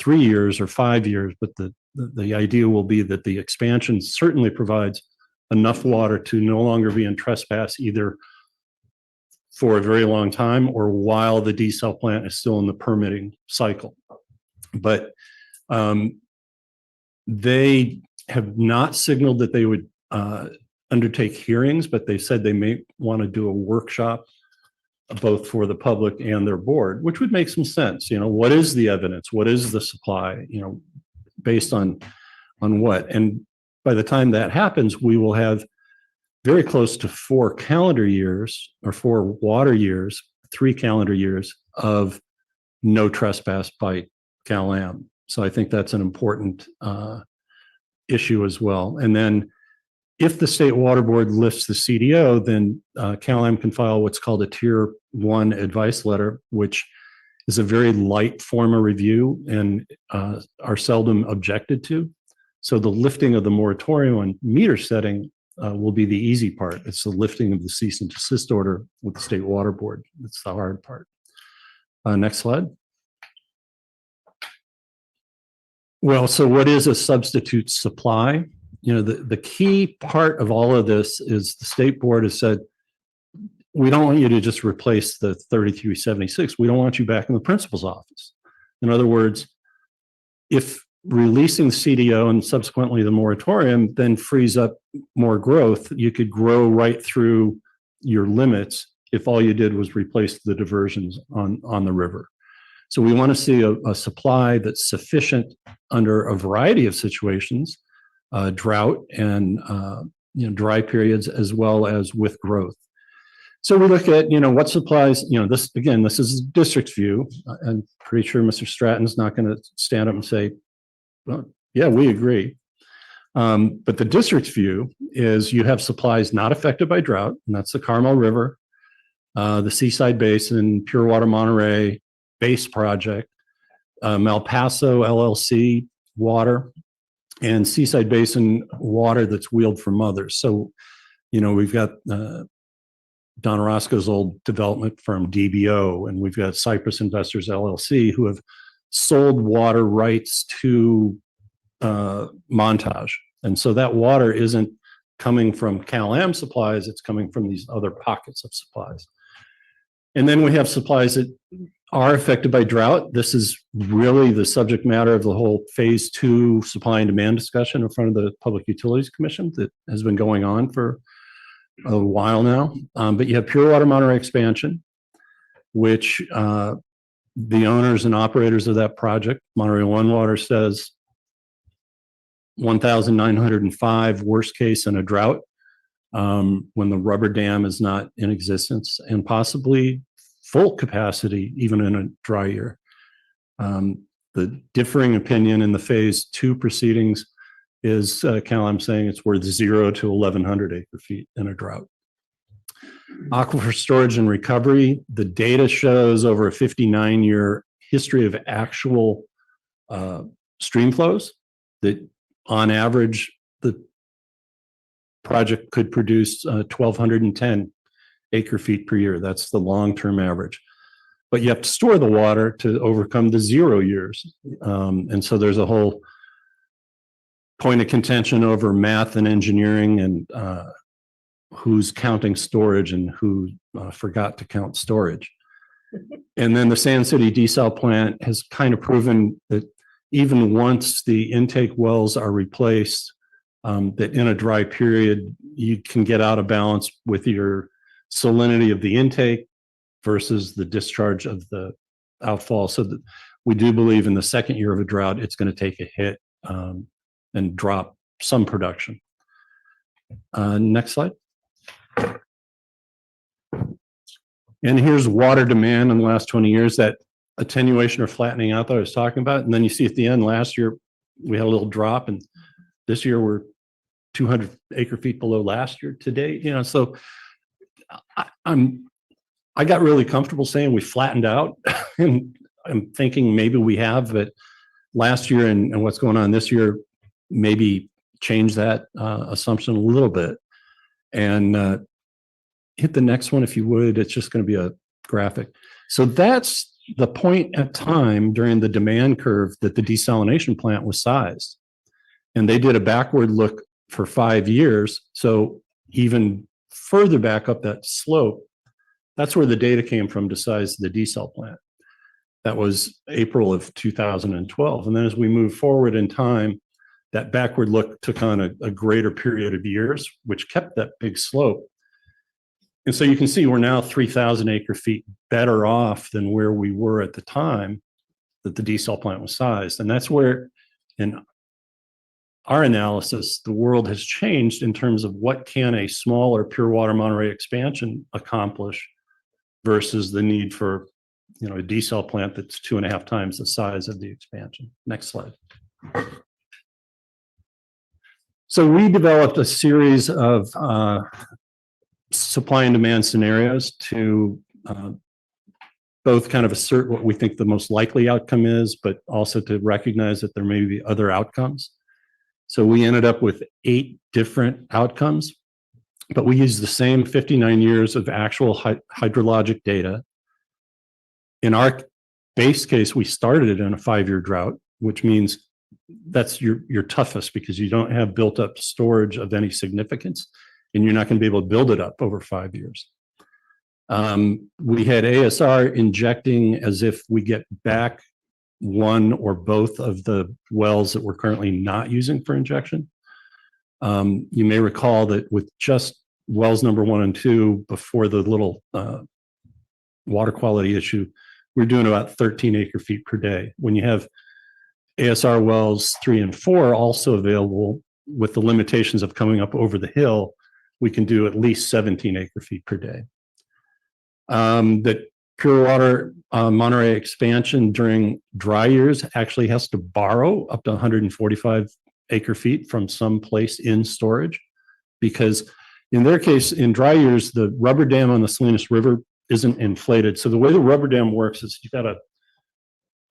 3 years or 5 years, but the idea will be that the expansion certainly provides enough water to no longer be in trespass either for a very long time or while the desal plant is still in the permitting cycle. But they have not signaled that they would undertake hearings, but they said they may want to do a workshop both for the public and their board, which would make some sense. You know, what is the evidence? What is the supply? You know, based on what? And by the time that happens, we will have very close to 4 calendar years or 4 water years, 3 calendar years of no trespass by Cal-Am. So I think that's an important issue as well. And then If the State Water Board lifts the CDO, then CalAm can file what's called a Tier 1 advice letter, which is a very light form of review and are seldom objected to. So the lifting of the moratorium on meter setting will be the easy part. It's the lifting of the cease and desist order with the State Water Board. That's the hard part. Next slide. Well, so what is a substitute supply? You know, the key part of all of this is the state board has said, we don't want you to just replace the 3376. We don't want you back in the principal's office. In other words, if releasing the CDO and subsequently the moratorium then frees up more growth, you could grow right through your limits if all you did was replace the diversions on the river. So we want to see a supply that's sufficient under a variety of situations, drought and dry periods, as well as with growth. So we look at, what supplies, this, again, this is district's view. I'm pretty sure Mr. Stratton's not going to stand up and say, well, yeah, we agree. But the district's view is you have supplies not affected by drought, and that's the Carmel River, the Seaside Basin, Pure Water Monterey, Base Project, Malpaso LLC water, and Seaside Basin water that's wheeled from others. So, we've got Don Orozco's old development firm, DBO, and we've got Cypress Investors LLC, who have sold water rights to Montage. And so that water isn't coming from CalAm supplies, it's coming from these other pockets of supplies. And then we have supplies that are affected by drought. This is really the subject matter of the whole phase 2 supply and demand discussion in front of the Public Utilities Commission that has been going on for a while now. But you have Pure Water Monterey expansion, which the owners and operators of that project, Monterey One Water, says 1,905 worst case in a drought, when the rubber dam is not in existence, and possibly full capacity even in a dry year. The differing opinion in the phase 2 proceedings is CalAm saying it's worth 0 to 1,100 acre feet in a drought. Aquifer storage and recovery, the data shows over a 59-year history of actual stream flows that on average, the project could produce 1,210 acre feet per year. That's the long-term average. But you have to store the water to overcome the 0 years. And so there's a whole point of contention over math and engineering and who's counting storage and who forgot to count storage. And then the Sand City desal plant has kind of proven that even once the intake wells are replaced, that in a dry period, you can get out of balance with your salinity of the intake versus the discharge of the outfall. So that we do believe in the second year of a drought, it's going to take a hit and drop some production. Next slide. And here's water demand in the last 20 years, that attenuation or flattening out that I was talking about. And then you see at the end, last year, we had a little drop, and this year we're 200 acre feet below last year to date. So I got really comfortable saying we flattened out, and I'm thinking maybe we have, but last year and what's going on this year maybe change that assumption a little bit. And hit the next one if you would. It's just going to be a graphic. So that's the point at time during the demand curve that the desalination plant was sized. And they did a backward look for 5 years. So even further back up that slope, that's where the data came from to size the desal plant. That was April of 2012. And then as we move forward in time, that backward look took on a greater period of years, which kept that big slope. And so you can see we're now 3,000 acre feet better off than where we were at the time that the desal plant was sized. And that's where, in our analysis, the world has changed in terms of what can a smaller Pure Water Monterey expansion accomplish versus the need for, a desal plant that's 2.5 times the size of the expansion. Next slide. So we developed a series of supply and demand scenarios to both kind of assert what we think the most likely outcome is, but also to recognize that there may be other outcomes. So we ended up with 8 different outcomes, but we used the same 59 years of actual hydrologic data. In our base case, we started it in a 5-year drought, which means that's your toughest because you don't have built up storage of any significance, and you're not going to be able to build it up over 5 years. We had ASR injecting as if we get back one or both of the wells that we're currently not using for injection. You may recall that with just wells number 1 and 2, before the little water quality issue, we're doing about 13 acre feet per day. When you have ASR wells 3 and 4 also available with the limitations of coming up over the hill, we can do at least 17 acre feet per day. That pure water Monterey expansion during dry years actually has to borrow up to 145 acre feet from some place in storage, because in their case, in dry years, the rubber dam on the Salinas River isn't inflated. So the way the rubber dam works is you've got a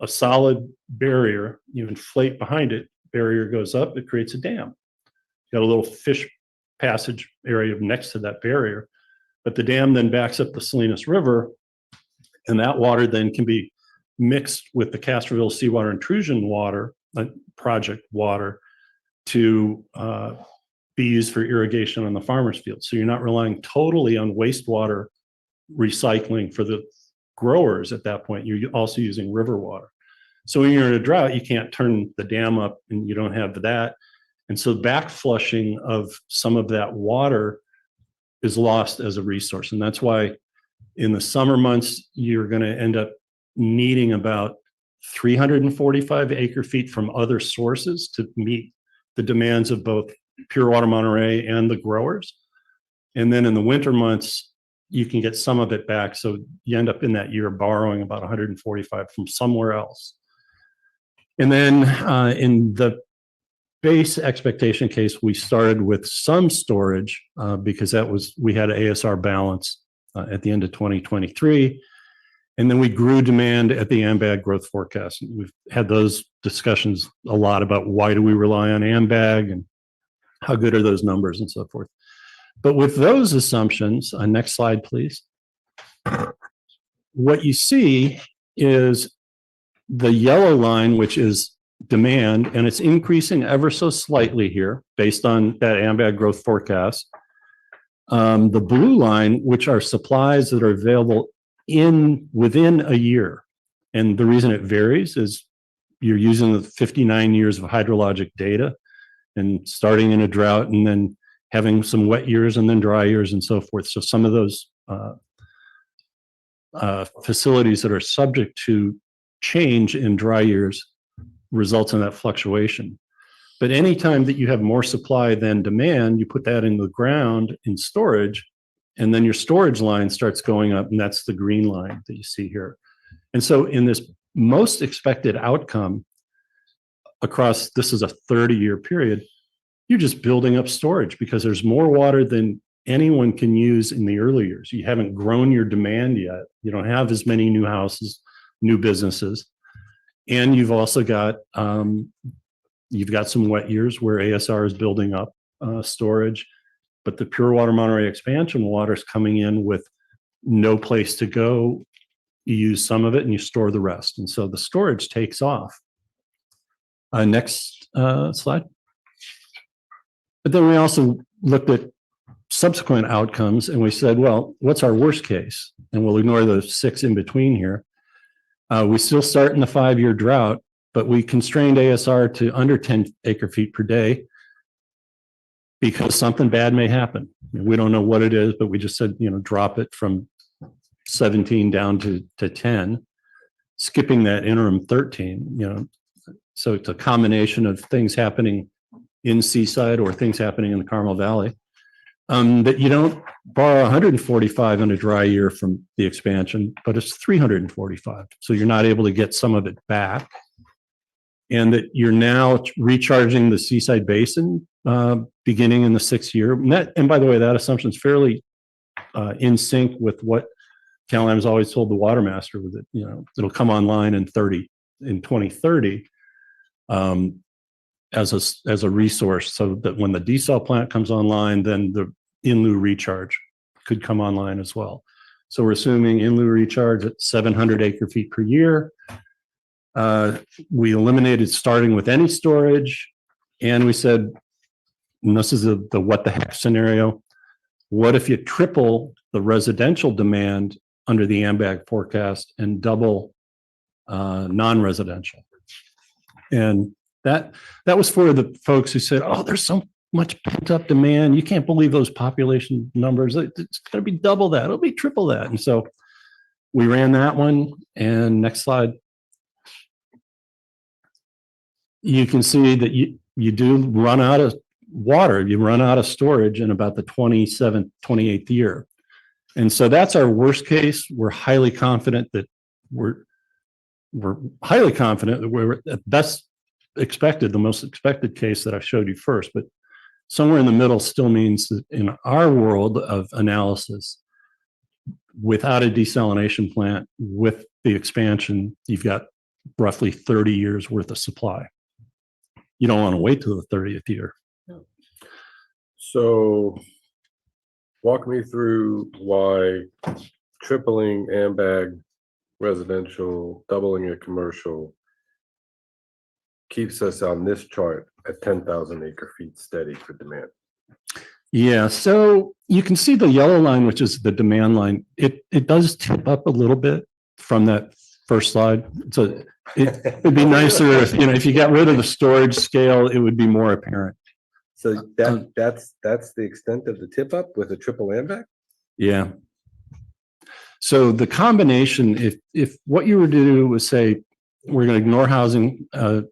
solid barrier, you inflate behind it, barrier goes up, it creates a dam. You've got a little fish passage area next to that barrier, but the dam then backs up the Salinas River, and that water then can be mixed with the Castroville seawater intrusion water, project water, to be used for irrigation on the farmer's field. So you're not relying totally on wastewater recycling for the growers at that point. You're also using river water. So when you're in a drought, you can't turn the dam up and you don't have that. And so back flushing of some of that water is lost as a resource. And that's why in the summer months, you're going to end up needing about 345 acre feet from other sources to meet the demands of both Pure Water Monterey and the growers. And then in the winter months, you can get some of it back. So you end up in that year borrowing about 145 from somewhere else. And then in the base expectation case, we started with some storage because we had an ASR balance at the end of 2023. And then we grew demand at the AMBAG growth forecast. We've had those discussions a lot about why do we rely on AMBAG and how good are those numbers and so forth. But with those assumptions, next slide, please. What you see is the yellow line, which is demand, and it's increasing ever so slightly here based on that AMBAG growth forecast. The blue line, which are supplies that are available within a year. And the reason it varies is you're using the 59 years of hydrologic data and starting in a drought and then having some wet years and then dry years and so forth. So some of those facilities that are subject to change in dry years results in that fluctuation. But anytime that you have more supply than demand, you put that in the ground in storage, and then your storage line starts going up, and that's the green line that you see here. And so in this most expected outcome across, this is a 30-year period, you're just building up storage because there's more water than anyone can use in the early years. You haven't grown your demand yet. You don't have as many new houses, new businesses. And you've also got, you've got some wet years where ASR is building up storage, but the Pure Water Monterey expansion water is coming in with no place to go. You use some of it and you store the rest. And so the storage takes off. Next slide. But then we also looked at subsequent outcomes and we said, well, what's our worst case? And we'll ignore the 6 in between here. We still start in the 5-year drought, but we constrained ASR to under 10 acre feet per day because something bad may happen. We don't know what it is, but we just said, drop it from 17 down to 10, skipping that interim 13, So it's a combination of things happening in Seaside or things happening in the Carmel Valley. That you don't borrow 145 in a dry year from the expansion, but it's 345. So you're not able to get some of it back. And that you're now recharging the Seaside Basin beginning in the 6th year. And by the way, that assumption is fairly in sync with what CalAm's always told the water master, with it, it'll come online in 2030 as a resource, so that when the desal plant comes online, then the in lieu recharge could come online as well. So we're assuming in lieu recharge at 700 acre feet per year. We eliminated starting with any storage, and we said, and this is the what the heck scenario, what if you triple the residential demand under the AMBAG forecast and double non-residential? And that was for the folks who said, oh, there's so much pent up demand. You can't believe those population numbers. It's going to be double that. It'll be triple that. And so we ran that one. And next slide. You can see that you do run out of water. You run out of storage in about the 27th, 28th year. And so that's our worst case. We're highly confident that we're at best expected, the most expected case that I showed you first, but somewhere in the middle still means that in our world of analysis, without a desalination plant, with the expansion, you've got roughly 30 years worth of supply. You don't want to wait till the 30th year. So walk me through why tripling AMBAG residential, doubling it commercial keeps us on this chart at 10,000 acre feet steady for demand. Yeah, so you can see the yellow line, which is the demand line. It does tip up a little bit from that first slide. So it'd be nicer if you got rid of the storage scale, it would be more apparent. So that's the extent of the tip up with a triple AMBAG? Yeah. So the combination, if what you were to do was say, we're going to ignore housing, and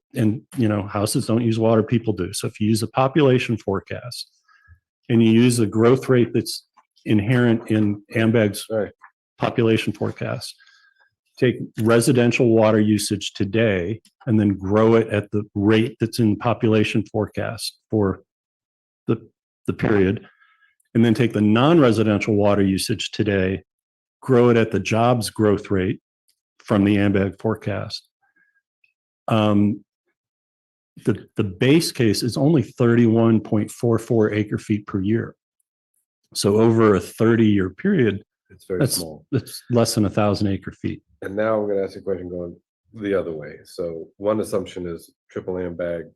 houses don't use water, people do. So if you use a population forecast and you use a growth rate that's inherent in AMBAG's population forecast, take residential water usage today and then grow it at the rate that's in population forecast for the period, and then take the non-residential water usage today, grow it at the jobs growth rate from the AMBAG forecast. The base case is only 31.44 acre feet per year. So over a 30-year period, it's very small. It's less than 1,000 acre feet. And now I'm going to ask a question going the other way. So one assumption is triple AMBAG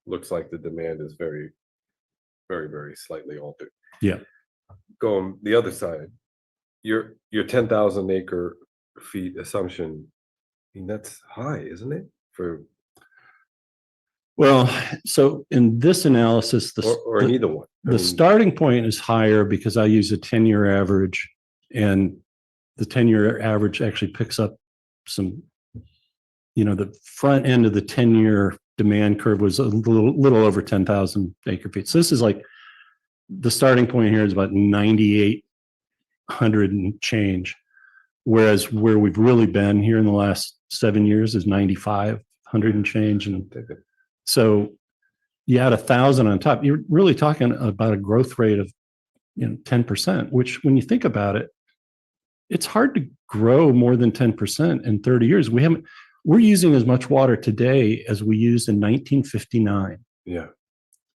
looks like the demand is very, very, very slightly altered. Yeah. Going the other side, your 10,000 acre feet assumption, I mean, that's high, isn't it? Well, so in this analysis, or neither one. The starting point is higher because I use a 10-year average, and the 10-year average actually picks up some, the front end of the 10-year demand curve was a little over 10,000 acre feet. So this is like, the starting point here is about 9,800 and change. Whereas where we've really been here in the last 7 years is 9,500 and change. And so you add 1,000 on top, you're really talking about a growth rate of 10%, which when you think about it, it's hard to grow more than 10% in 30 years. We're using as much water today as we used in 1959. Yeah.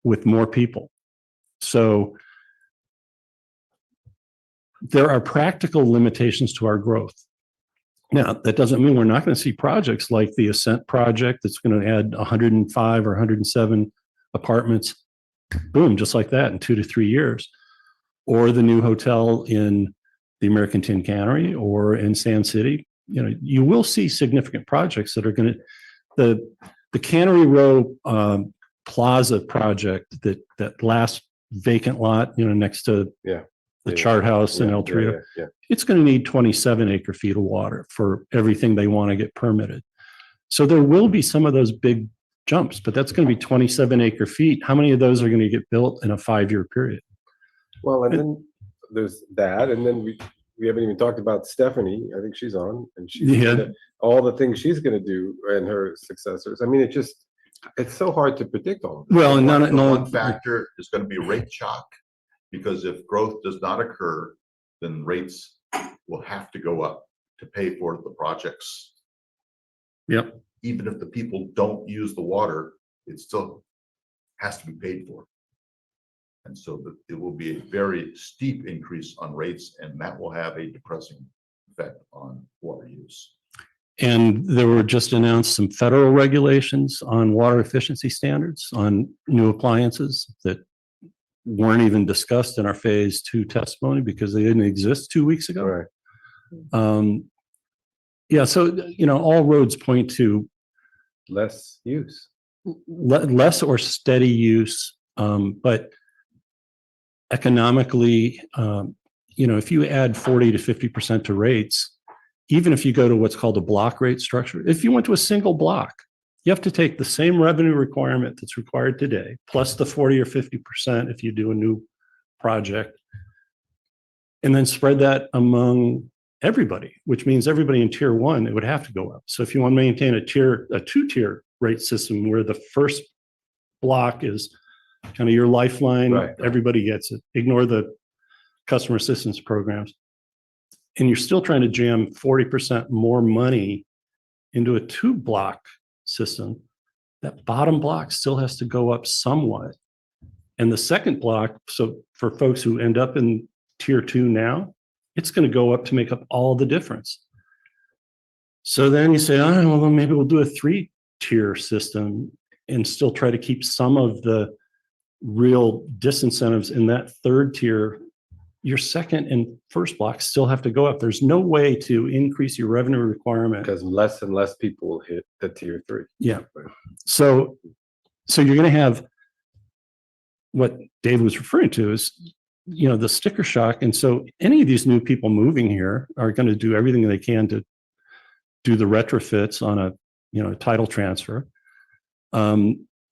With more people. So there are practical limitations to our growth. Now, that doesn't mean we're not going to see projects like the Ascent project that's going to add 105 or 107 apartments, boom, just like that in 2 to 3 years. Or the new hotel in the American Tin Cannery or in Sand City. You will see significant projects that are going to, the Cannery Row Plaza project, that last vacant lot, next to the Chart House in El Torito. It's going to need 27 acre feet of water for everything they want to get permitted. So there will be some of those big jumps, but that's going to be 27 acre feet. How many of those are going to get built in a 5-year period? Well, and then there's that, and then we haven't even talked about Stephanie. I think she's on, and she's all the things she's going to do and her successors. I mean, It's so hard to predict all of this. Well, and The none one of, factor is going to be rate shock, because if growth does not occur, then rates will have to go up to pay for the projects. Yep. Even if the people don't use the water, it still has to be paid for. And so it will be a very steep increase on rates, and that will have a depressing effect on water use. and there were just announced some federal regulations on water efficiency standards on new appliances that weren't even discussed in our phase 2 testimony because they didn't exist 2 weeks ago. Right. Yeah, so, all roads point to Less use. less or steady use, but economically, if you add 40 to 50% to rates, even if you go to what's called a block rate structure, if you went to a single block, you have to take the same revenue requirement that's required today, plus the 40 or 50% if you do a new project, and then spread that among everybody, which means everybody in tier 1, it would have to go up. So if you want to maintain a 2-tier rate system where the first block is kind of your lifeline, Right. everybody gets it. Ignore the customer assistance programs. And you're still trying to jam 40% more money into a 2-block system. That bottom block still has to go up somewhat. And the second block, so for folks who end up in tier 2 now, it's going to go up to make up all the difference. So then you say, oh, well, then maybe we'll do a 3-tier system and still try to keep some of the real disincentives in that 3rd tier. Your second and first blocks still have to go up. There's no way to increase your revenue requirement. Because less and less people will hit the tier 3. Yeah. So you're going to have what Dave was referring to is, the sticker shock. And so any of these new people moving here are going to do everything they can to do the retrofits on a title transfer.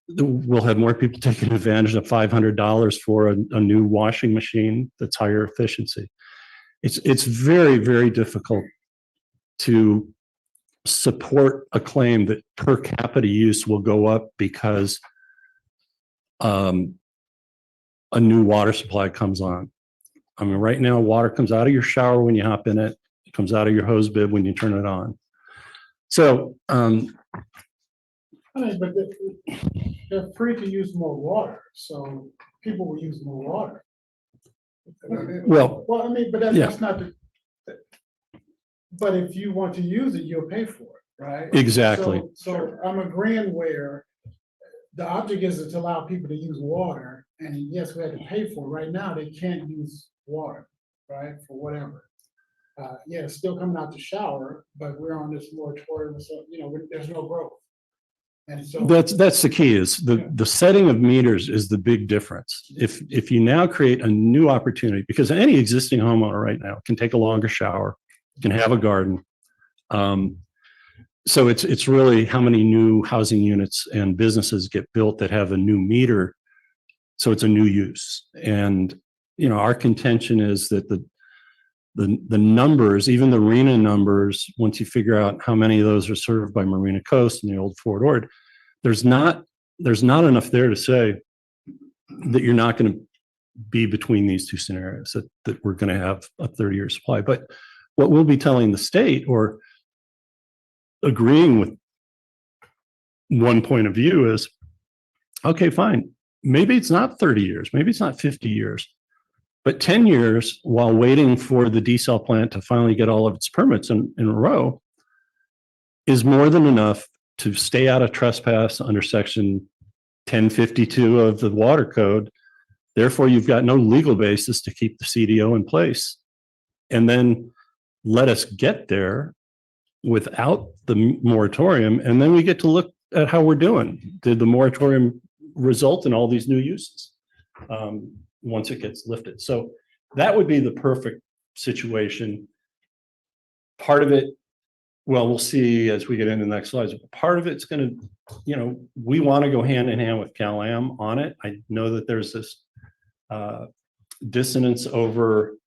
We'll have more people taking advantage of $500 for a new washing machine that's higher efficiency. It's very, very difficult to support a claim that per capita use will go up because a new water supply comes on. I mean, right now, water comes out of your shower when you hop in it. It comes out of your hose bib when you turn it on. So, But they're free to use more water, so people will use more water. Well, I mean, but that's not the. But if you want to use it, you'll pay for it, right? Exactly. So I'm agreeing where the object is to allow people to use water, and yes, we have to pay for it. Right now, they can't use water, right, for whatever. Yeah, it's still coming out the shower, but we're on this moratorium, so, there's no growth. And so that's the key is the setting of meters is the big difference. If you now create a new opportunity, because any existing homeowner right now can take a longer shower, can have a garden. So it's really how many new housing units and businesses get built that have a new meter. So it's a new use. And, our contention is that the numbers, even the RENA numbers, once you figure out how many of those are served by Marina Coast and the old Fort Ord, there's not enough there to say that you're not going to be between these two scenarios, that we're going to have a 30-year supply. But what we'll be telling the state or agreeing with one point of view is, okay, fine. Maybe it's not 30 years. Maybe it's not 50 years. But 10 years while waiting for the desal plant to finally get all of its permits in a row is more than enough to stay out of trespass under section 1052 of the water code. Therefore, you've got no legal basis to keep the CDO in place. And then let us get there without the moratorium. And then we get to look at how we're doing. Did the moratorium result in all these new uses? Once it gets lifted. So that would be the perfect situation. Part of it, well, we'll see as we get into the next slides. Part of it's going to, we want to go hand in hand with Cal-Am on it. I know that there's this dissonance over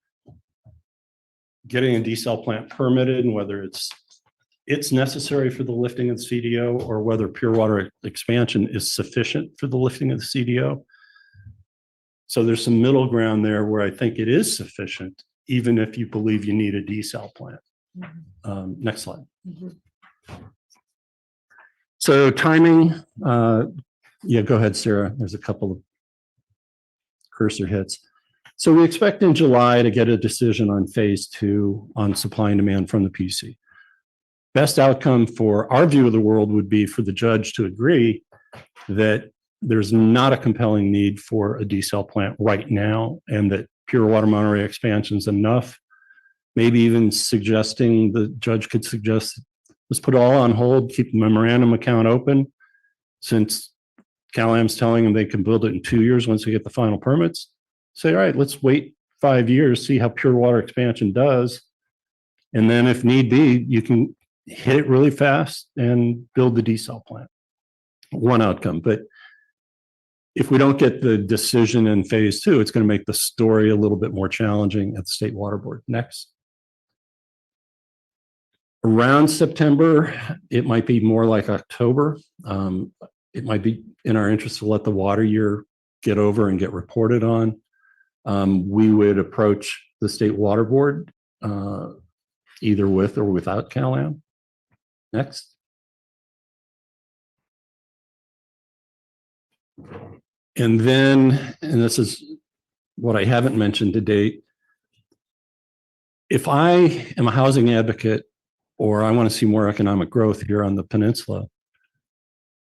getting a desal plant permitted and whether it's it's necessary for the lifting of the CDO or whether pure water expansion is sufficient for the lifting of the CDO. So there's some middle ground there where I think it is sufficient, even if you believe you need a desal plant. Next slide. So timing, yeah, go ahead, Sarah. There's a couple of cursor hits. So we expect in July to get a decision on phase 2 on supply and demand from the PC. Best outcome for our view of the world would be for the judge to agree that there's not a compelling need for a desal plant right now, and that pure water Monterey expansion is enough. Maybe even suggesting the judge could suggest, let's put it all on hold, keep the memorandum account open, since Cal-Am's telling them they can build it in 2 years once we get the final permits. Say, all right, let's wait 5 years, see how pure water expansion does. And then if need be, you can hit it really fast and build the desal plant. One outcome. But if we don't get the decision in phase 2, it's going to make the story a little bit more challenging at the State Water Board. Next. Around September, it might be more like October. It might be in our interest to let the water year get over and get reported on. We would approach the State Water Board either with or without Cal-Am. Next. And then, and this is what I haven't mentioned to date, if I am a housing advocate or I want to see more economic growth here on the peninsula,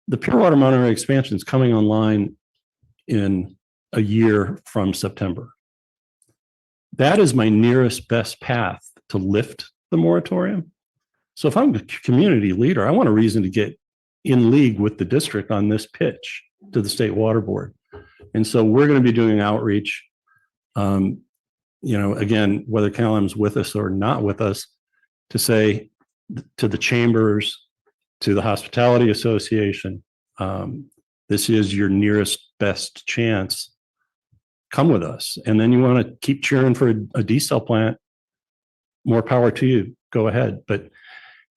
the pure water Monterey expansion is coming online in a year from September. That is my nearest best path to lift the moratorium. So if I'm a community leader, I want a reason to get in league with the district on this pitch to the State Water Board. And so we're going to be doing outreach, again, whether Cal-Am's with us or not with us, to say to the chambers, to the Hospitality Association, this is your nearest best chance. Come with us. And then you want to keep cheering for a desal plant, more power to you. Go ahead. But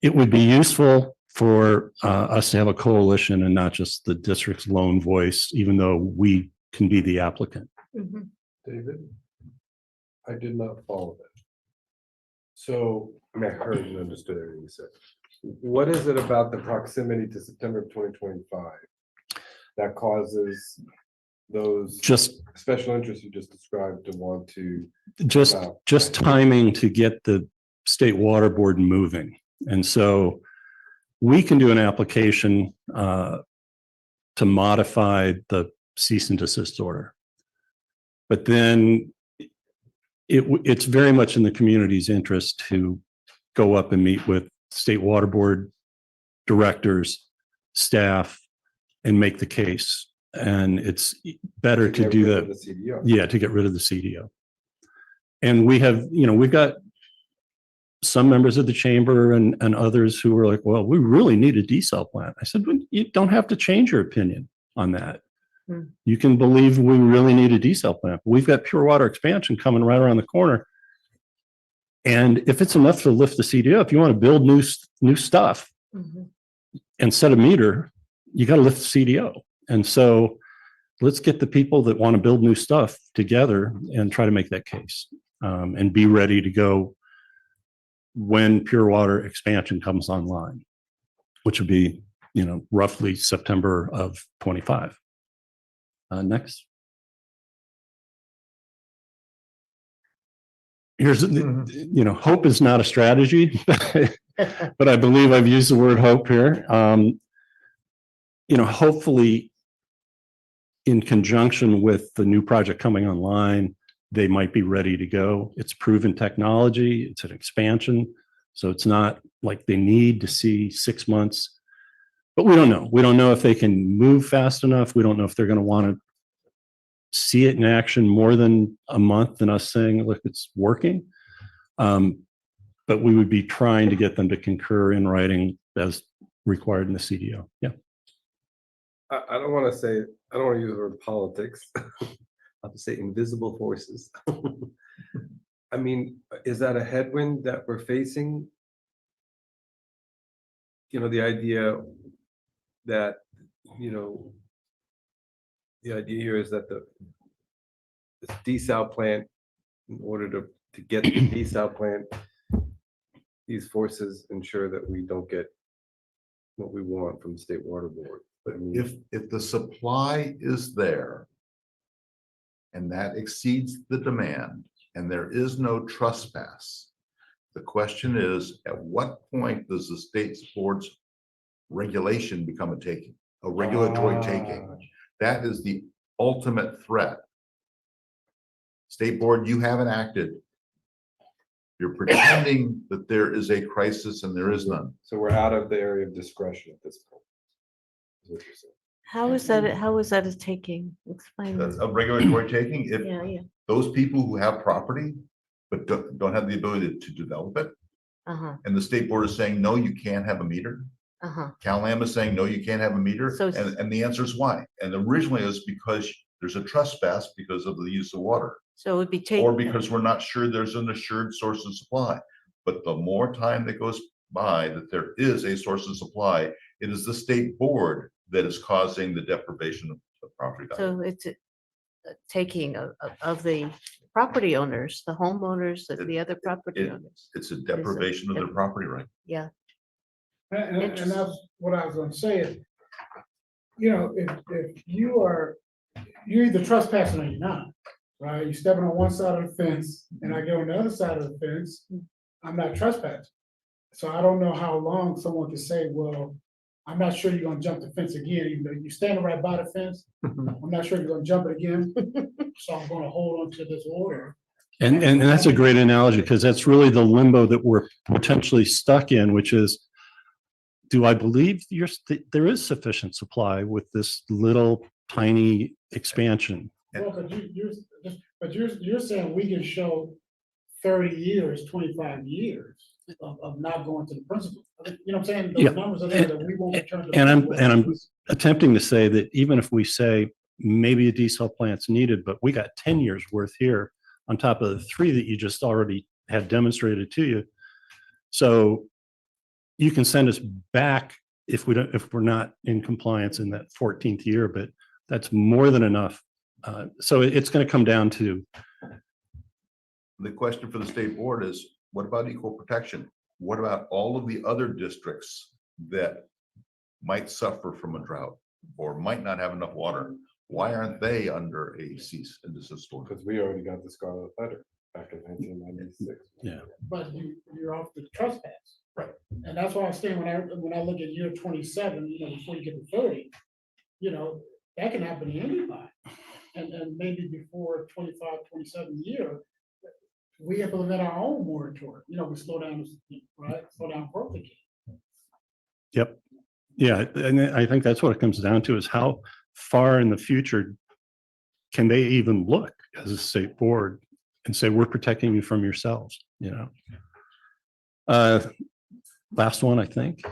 it would be useful for us to have a coalition and not just the district's lone voice, even though we can be the applicant. David, I did not follow that. So, I mean, I heard and understood everything you said. What is it about the proximity to September of 2025 that causes those Just special interests you just described to want to just timing to get the State Water Board moving. And so we can do an application to modify the cease and desist order. But then it's very much in the community's interest to go up and meet with State Water Board directors, staff, and make the case. And it's better to do that. Yeah, to get rid of the CDO. And we have, we've got some members of the chamber and others who were like, well, we really need a desal plant. I said, well, you don't have to change your opinion on that. You can believe we really need a desal plant. We've got pure water expansion coming right around the corner. And if it's enough to lift the CDO, if you want to build new stuff and set a meter, you got to lift the CDO. And so let's get the people that want to build new stuff together and try to make that case and be ready to go when pure water expansion comes online, which would be, roughly September of 25. Next. Here's, hope is not a strategy, but I believe I've used the word hope here. Hopefully in conjunction with the new project coming online, they might be ready to go. It's proven technology. It's an expansion. So it's not like they need to see 6 months, but we don't know. We don't know if they can move fast enough. We don't know if they're going to want to see it in action more than a month than us saying, look, it's working. But we would be trying to get them to concur in writing as required in the CDO. Yeah. I don't want to use the word politics. I'll just say invisible forces. I mean, is that a headwind that we're facing the idea that, the idea here is that this desal plant, in order to get the desal plant, these forces ensure that we don't get what we want from the State Water Board. But I mean, If the supply is there and that exceeds the demand and there is no trespass, the question is, at what point does the state board's regulation become a regulatory taking? That is the ultimate threat. State board, you haven't acted. You're pretending that there is a crisis and there is none. so we're out of the area of discretion at this point. Is what you're saying. How is that a taking? Explain. That's a regulatory taking. If Yeah, yeah. those people who have property but don't have the ability to develop it, Uh-huh, and the state board is saying, no, you can't have a meter. uh-huh. Cal-Am is saying, no, you can't have a meter. So- And the answer is why? And originally it was because there's a trespass because of the use of water, So it would be or taken. because we're not sure there's an assured source of supply. But the more time that goes by that there is a source of supply, it is the state board that is causing the deprivation of property value. So it's a taking of the property owners, the homeowners, the other property it- owners. It's a deprivation of their property right. Yeah. And that's what I was gonna say is, if you're either trespassing or you're not, right? You're stepping on one side of the fence and I go on the other side of the fence, I'm not trespassing. So I don't know how long someone can say, well, I'm not sure you're gonna jump the fence again, even though you're standing right by the fence. I'm not sure you're gonna jump it again, so I'm gonna hold on to this order. And that's a great analogy, because that's really the limbo that we're potentially stuck in, which is, do I believe there is sufficient supply with this little tiny expansion? Well, but you're saying we can show 30 years, 25 years of not going to the principal. You know what I'm saying? Yeah. Those numbers are there that we won't return to. the And principal. I'm attempting to say that even if we say maybe a desal plant's needed, but we got 10 years worth here on top of the 3 that you just already had demonstrated to you. So you can send us back if we're not in compliance in that 14th year, but that's more than enough. So it's going to come down to, The question for the state board is, what about equal protection? What about all of the other districts that might suffer from a drought or might not have enough water? Why aren't they under a cease and desist order? Because we already got the scarlet letter back in 1996. yeah. But you're off the trespass. Right. And that's why I'm saying, when I look at year 27, before you get to 30, that can happen to anybody. And maybe before 25, 27 year, we implement our own moratorium, we slow down, right? Slow down growth again. Yep. Yeah. And I think that's what it comes down to, is how far in the future can they even look as a state board and say, we're protecting you from yourselves, last one, I think.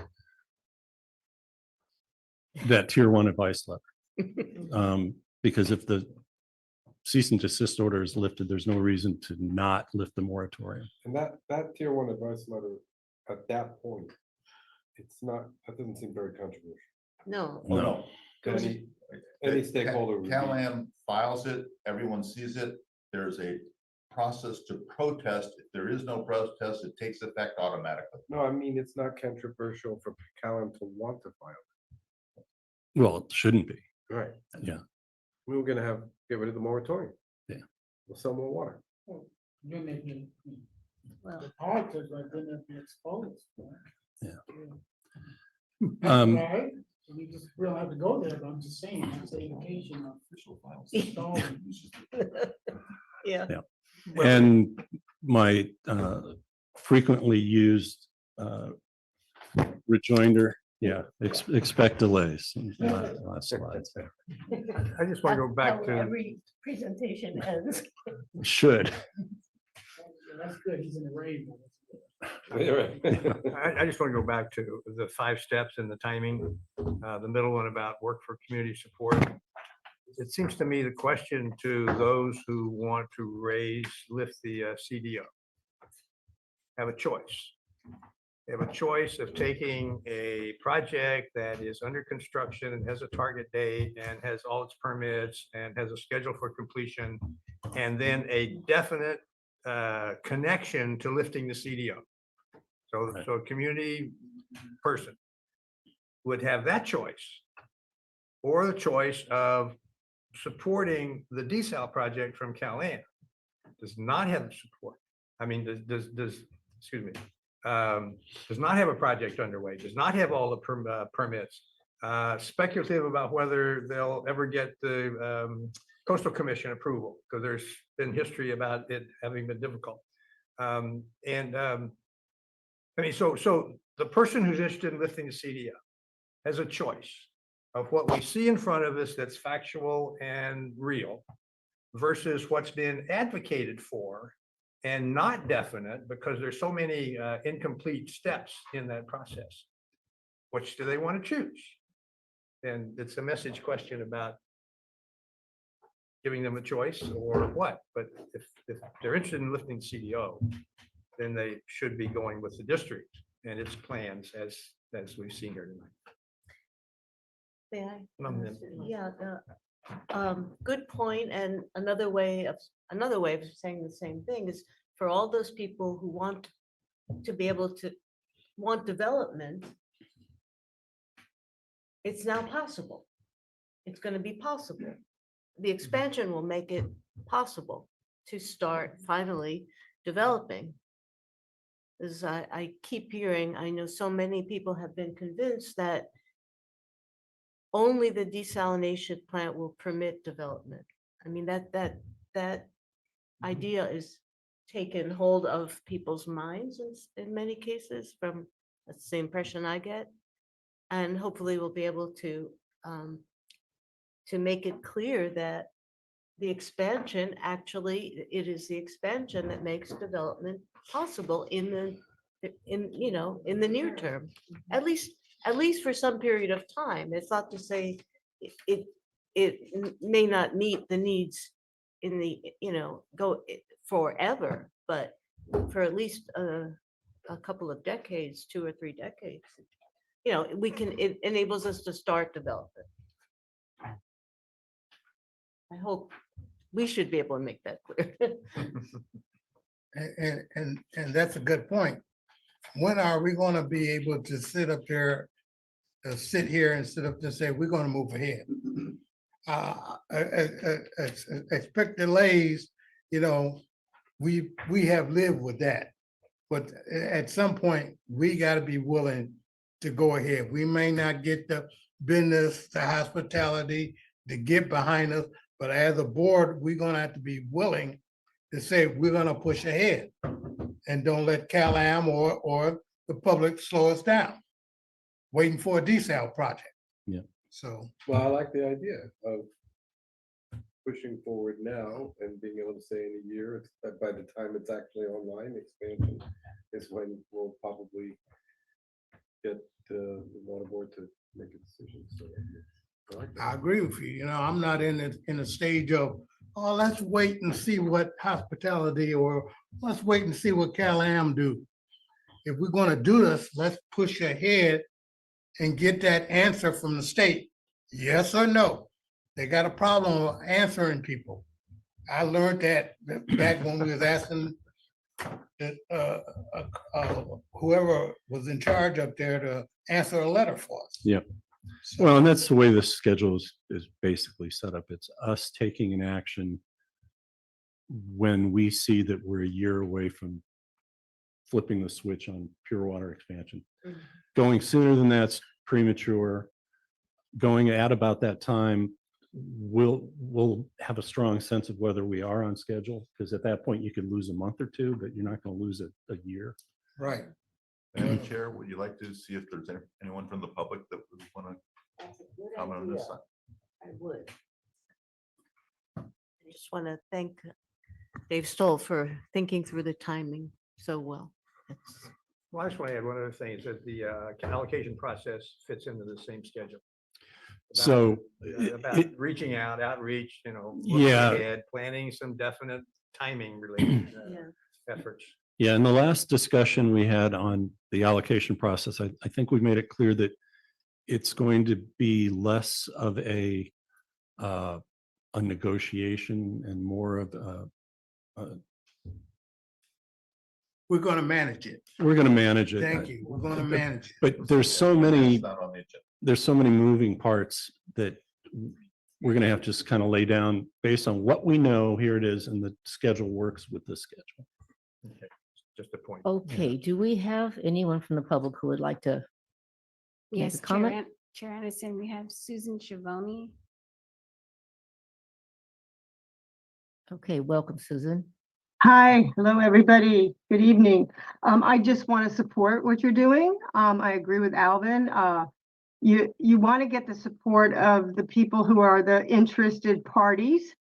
That tier 1 advice letter. Because if the cease and desist order is lifted, there's no reason to not lift the moratorium. And that tier 1 advice letter at that point, that doesn't seem very controversial. No. Oh, no. Any stakeholder. review. Cal-Am files it, everyone sees it. There's a process to protest. If there is no protest, it takes effect automatically. No, I mean, it's not controversial for Cal-Am to want to file. Well, it shouldn't be. Right. Yeah. We were gonna get rid of the moratorium. Yeah. We'll sell more water. Then they can, the politics, right, then they'll be exposed. Right? Um, Right? So we don't have to go there, but I'm just saying, that's the indication of official files. Yeah. And my frequently used rejoinder, expect delays. Last slides. I just want to go back to, Every presentation ends. Should. That's good, he's in the rave. I just want to go back to the 5 steps and the timing. The middle one about work for community support. It seems to me the question to those who want to lift the CDO have a choice. They have a choice of taking a project that is under construction and has a target date and has all its permits and has a schedule for completion, and then a definite connection to lifting the CDO. So a community person would have that choice, or the choice of supporting the desal project from Cal-Am. Does not have the support. I mean, excuse me, does not have a project underway, does not have all the permits. Speculative about whether they'll ever get the Coastal Commission approval, because there's been history about it having been difficult. I mean, so the person who's interested in lifting the CDO has a choice of what we see in front of us that's factual and real versus what's been advocated for and not definite, because there's so many incomplete steps in that process. Which do they want to choose? And it's a message question about giving them a choice or what. But if they're interested in lifting CDO, then they should be going with the district and its plans as we've seen here tonight. May I? Ma'am. Yeah, good point. And another way of saying the same thing is for all those people who want to be able to want development, it's now possible. It's going to be possible. The expansion will make it possible to start finally developing. As I keep hearing, I know so many people have been convinced that only the desalination plant will permit development. I mean, that idea is taken hold of people's minds in many cases. That's the impression I get. And hopefully we'll be able to make it clear that the expansion, actually, it is the expansion that makes development possible in the near term, at least for some period of time. It's not to say it may not meet the needs in the, go forever, but for at least a couple of decades, 2 or 3 decades, it enables us to start development. I hope we should be able to make that clear. And that's a good point. When are we going to be able to sit up there, sit here and sit up and say, we're going to move ahead? Expect delays, we have lived with that. But at some point, we got to be willing to go ahead. We may not get the business, the hospitality to get behind us, but as a board, we're going to have to be willing to say we're going to push ahead and don't let Cal-Am or the public slow us down, waiting for a desal project. Yeah. So. Well, I like the idea of pushing forward now and being able to say in a year, by the time it's actually online, expansion is when we'll probably get the water board to make a decision. So I agree with you. I'm not in a stage of, oh, let's wait and see what hospitality or let's wait and see what Cal-Am do. If we're going to do this, let's push ahead and get that answer from the state. Yes or no. They got a problem with answering people. I learned that back when we was asking that whoever was in charge up there to answer a letter for us. Yeah. Well, and that's the way this schedule is basically set up. It's us taking an action when we see that we're a year away from flipping the switch on pure water expansion. Going sooner than that's premature. Going at about that time, we'll have a strong sense of whether we are on schedule, because at that point you could lose a month or 2, but you're not going to lose a year. Right. Madam Chair, would you like to see if there's anyone from the public that would want to comment on this? I would. I just want to thank Dave Stoll for thinking through the timing so well. Well, I just want to add one other thing, is that the allocation process fits into the same schedule. So About reaching out, outreach, looking Yeah. ahead, planning some definite timing related efforts. Yeah, in the last discussion we had on the allocation process, I think we made it clear that it's going to be less of a negotiation and more of We're gonna manage it. we're going to manage it. Thank you. We're gonna manage it. But there's so many, there's so many moving parts that we're going to have to just kind of lay down based on what we know. Here it is, and the schedule works with this schedule. Okay, just a point. Okay, do we have anyone from the public who would like to? Make a Yes, comment? Chair Anderson, we have Susan Schiavone. Okay, welcome, Susan. Hi, hello, everybody. Good evening. I just want to support what you're doing. I agree with Alvin. You want to get the support of the people who are the interested parties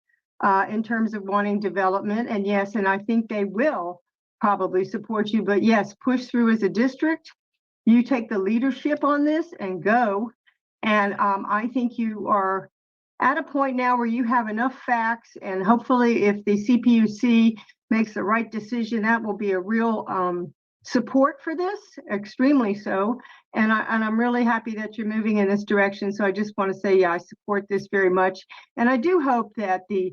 in terms of wanting development. And yes, and I think they will probably support you, but yes, push through as a district. You take the leadership on this and go. And I think you are at a point now where you have enough facts, and hopefully if the CPUC makes the right decision, that will be a real support for this, extremely so. And I'm really happy that you're moving in this direction. So I just want to say, yeah, I support this very much. And I do hope that the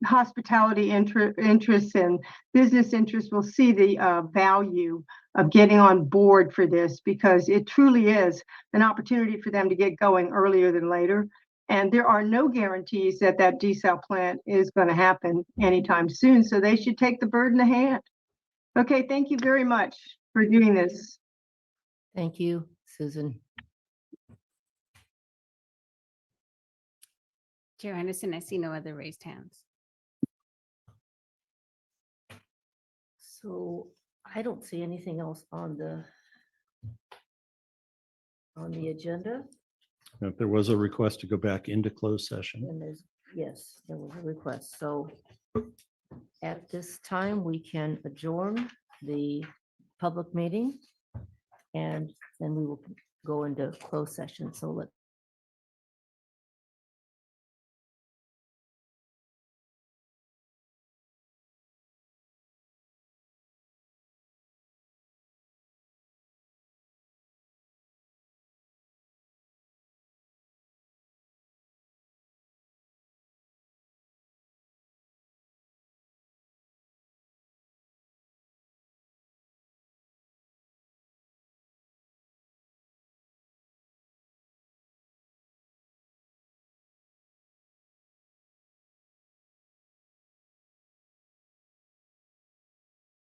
hospitality interests and business interests will see the value of getting on board for this, because it truly is an opportunity for them to get going earlier than later. And there are no guarantees that that desal plant is going to happen anytime soon. So they should take the bird in the hand. Okay, thank you very much for doing this. Thank you, Susan. Chair Anderson, I see no other raised hands. So I don't see anything else on the agenda. If there was a request to go back into closed session. And there's, yes, there was a request. So at this time, we can adjourn the public meeting, and then we will go into closed session. So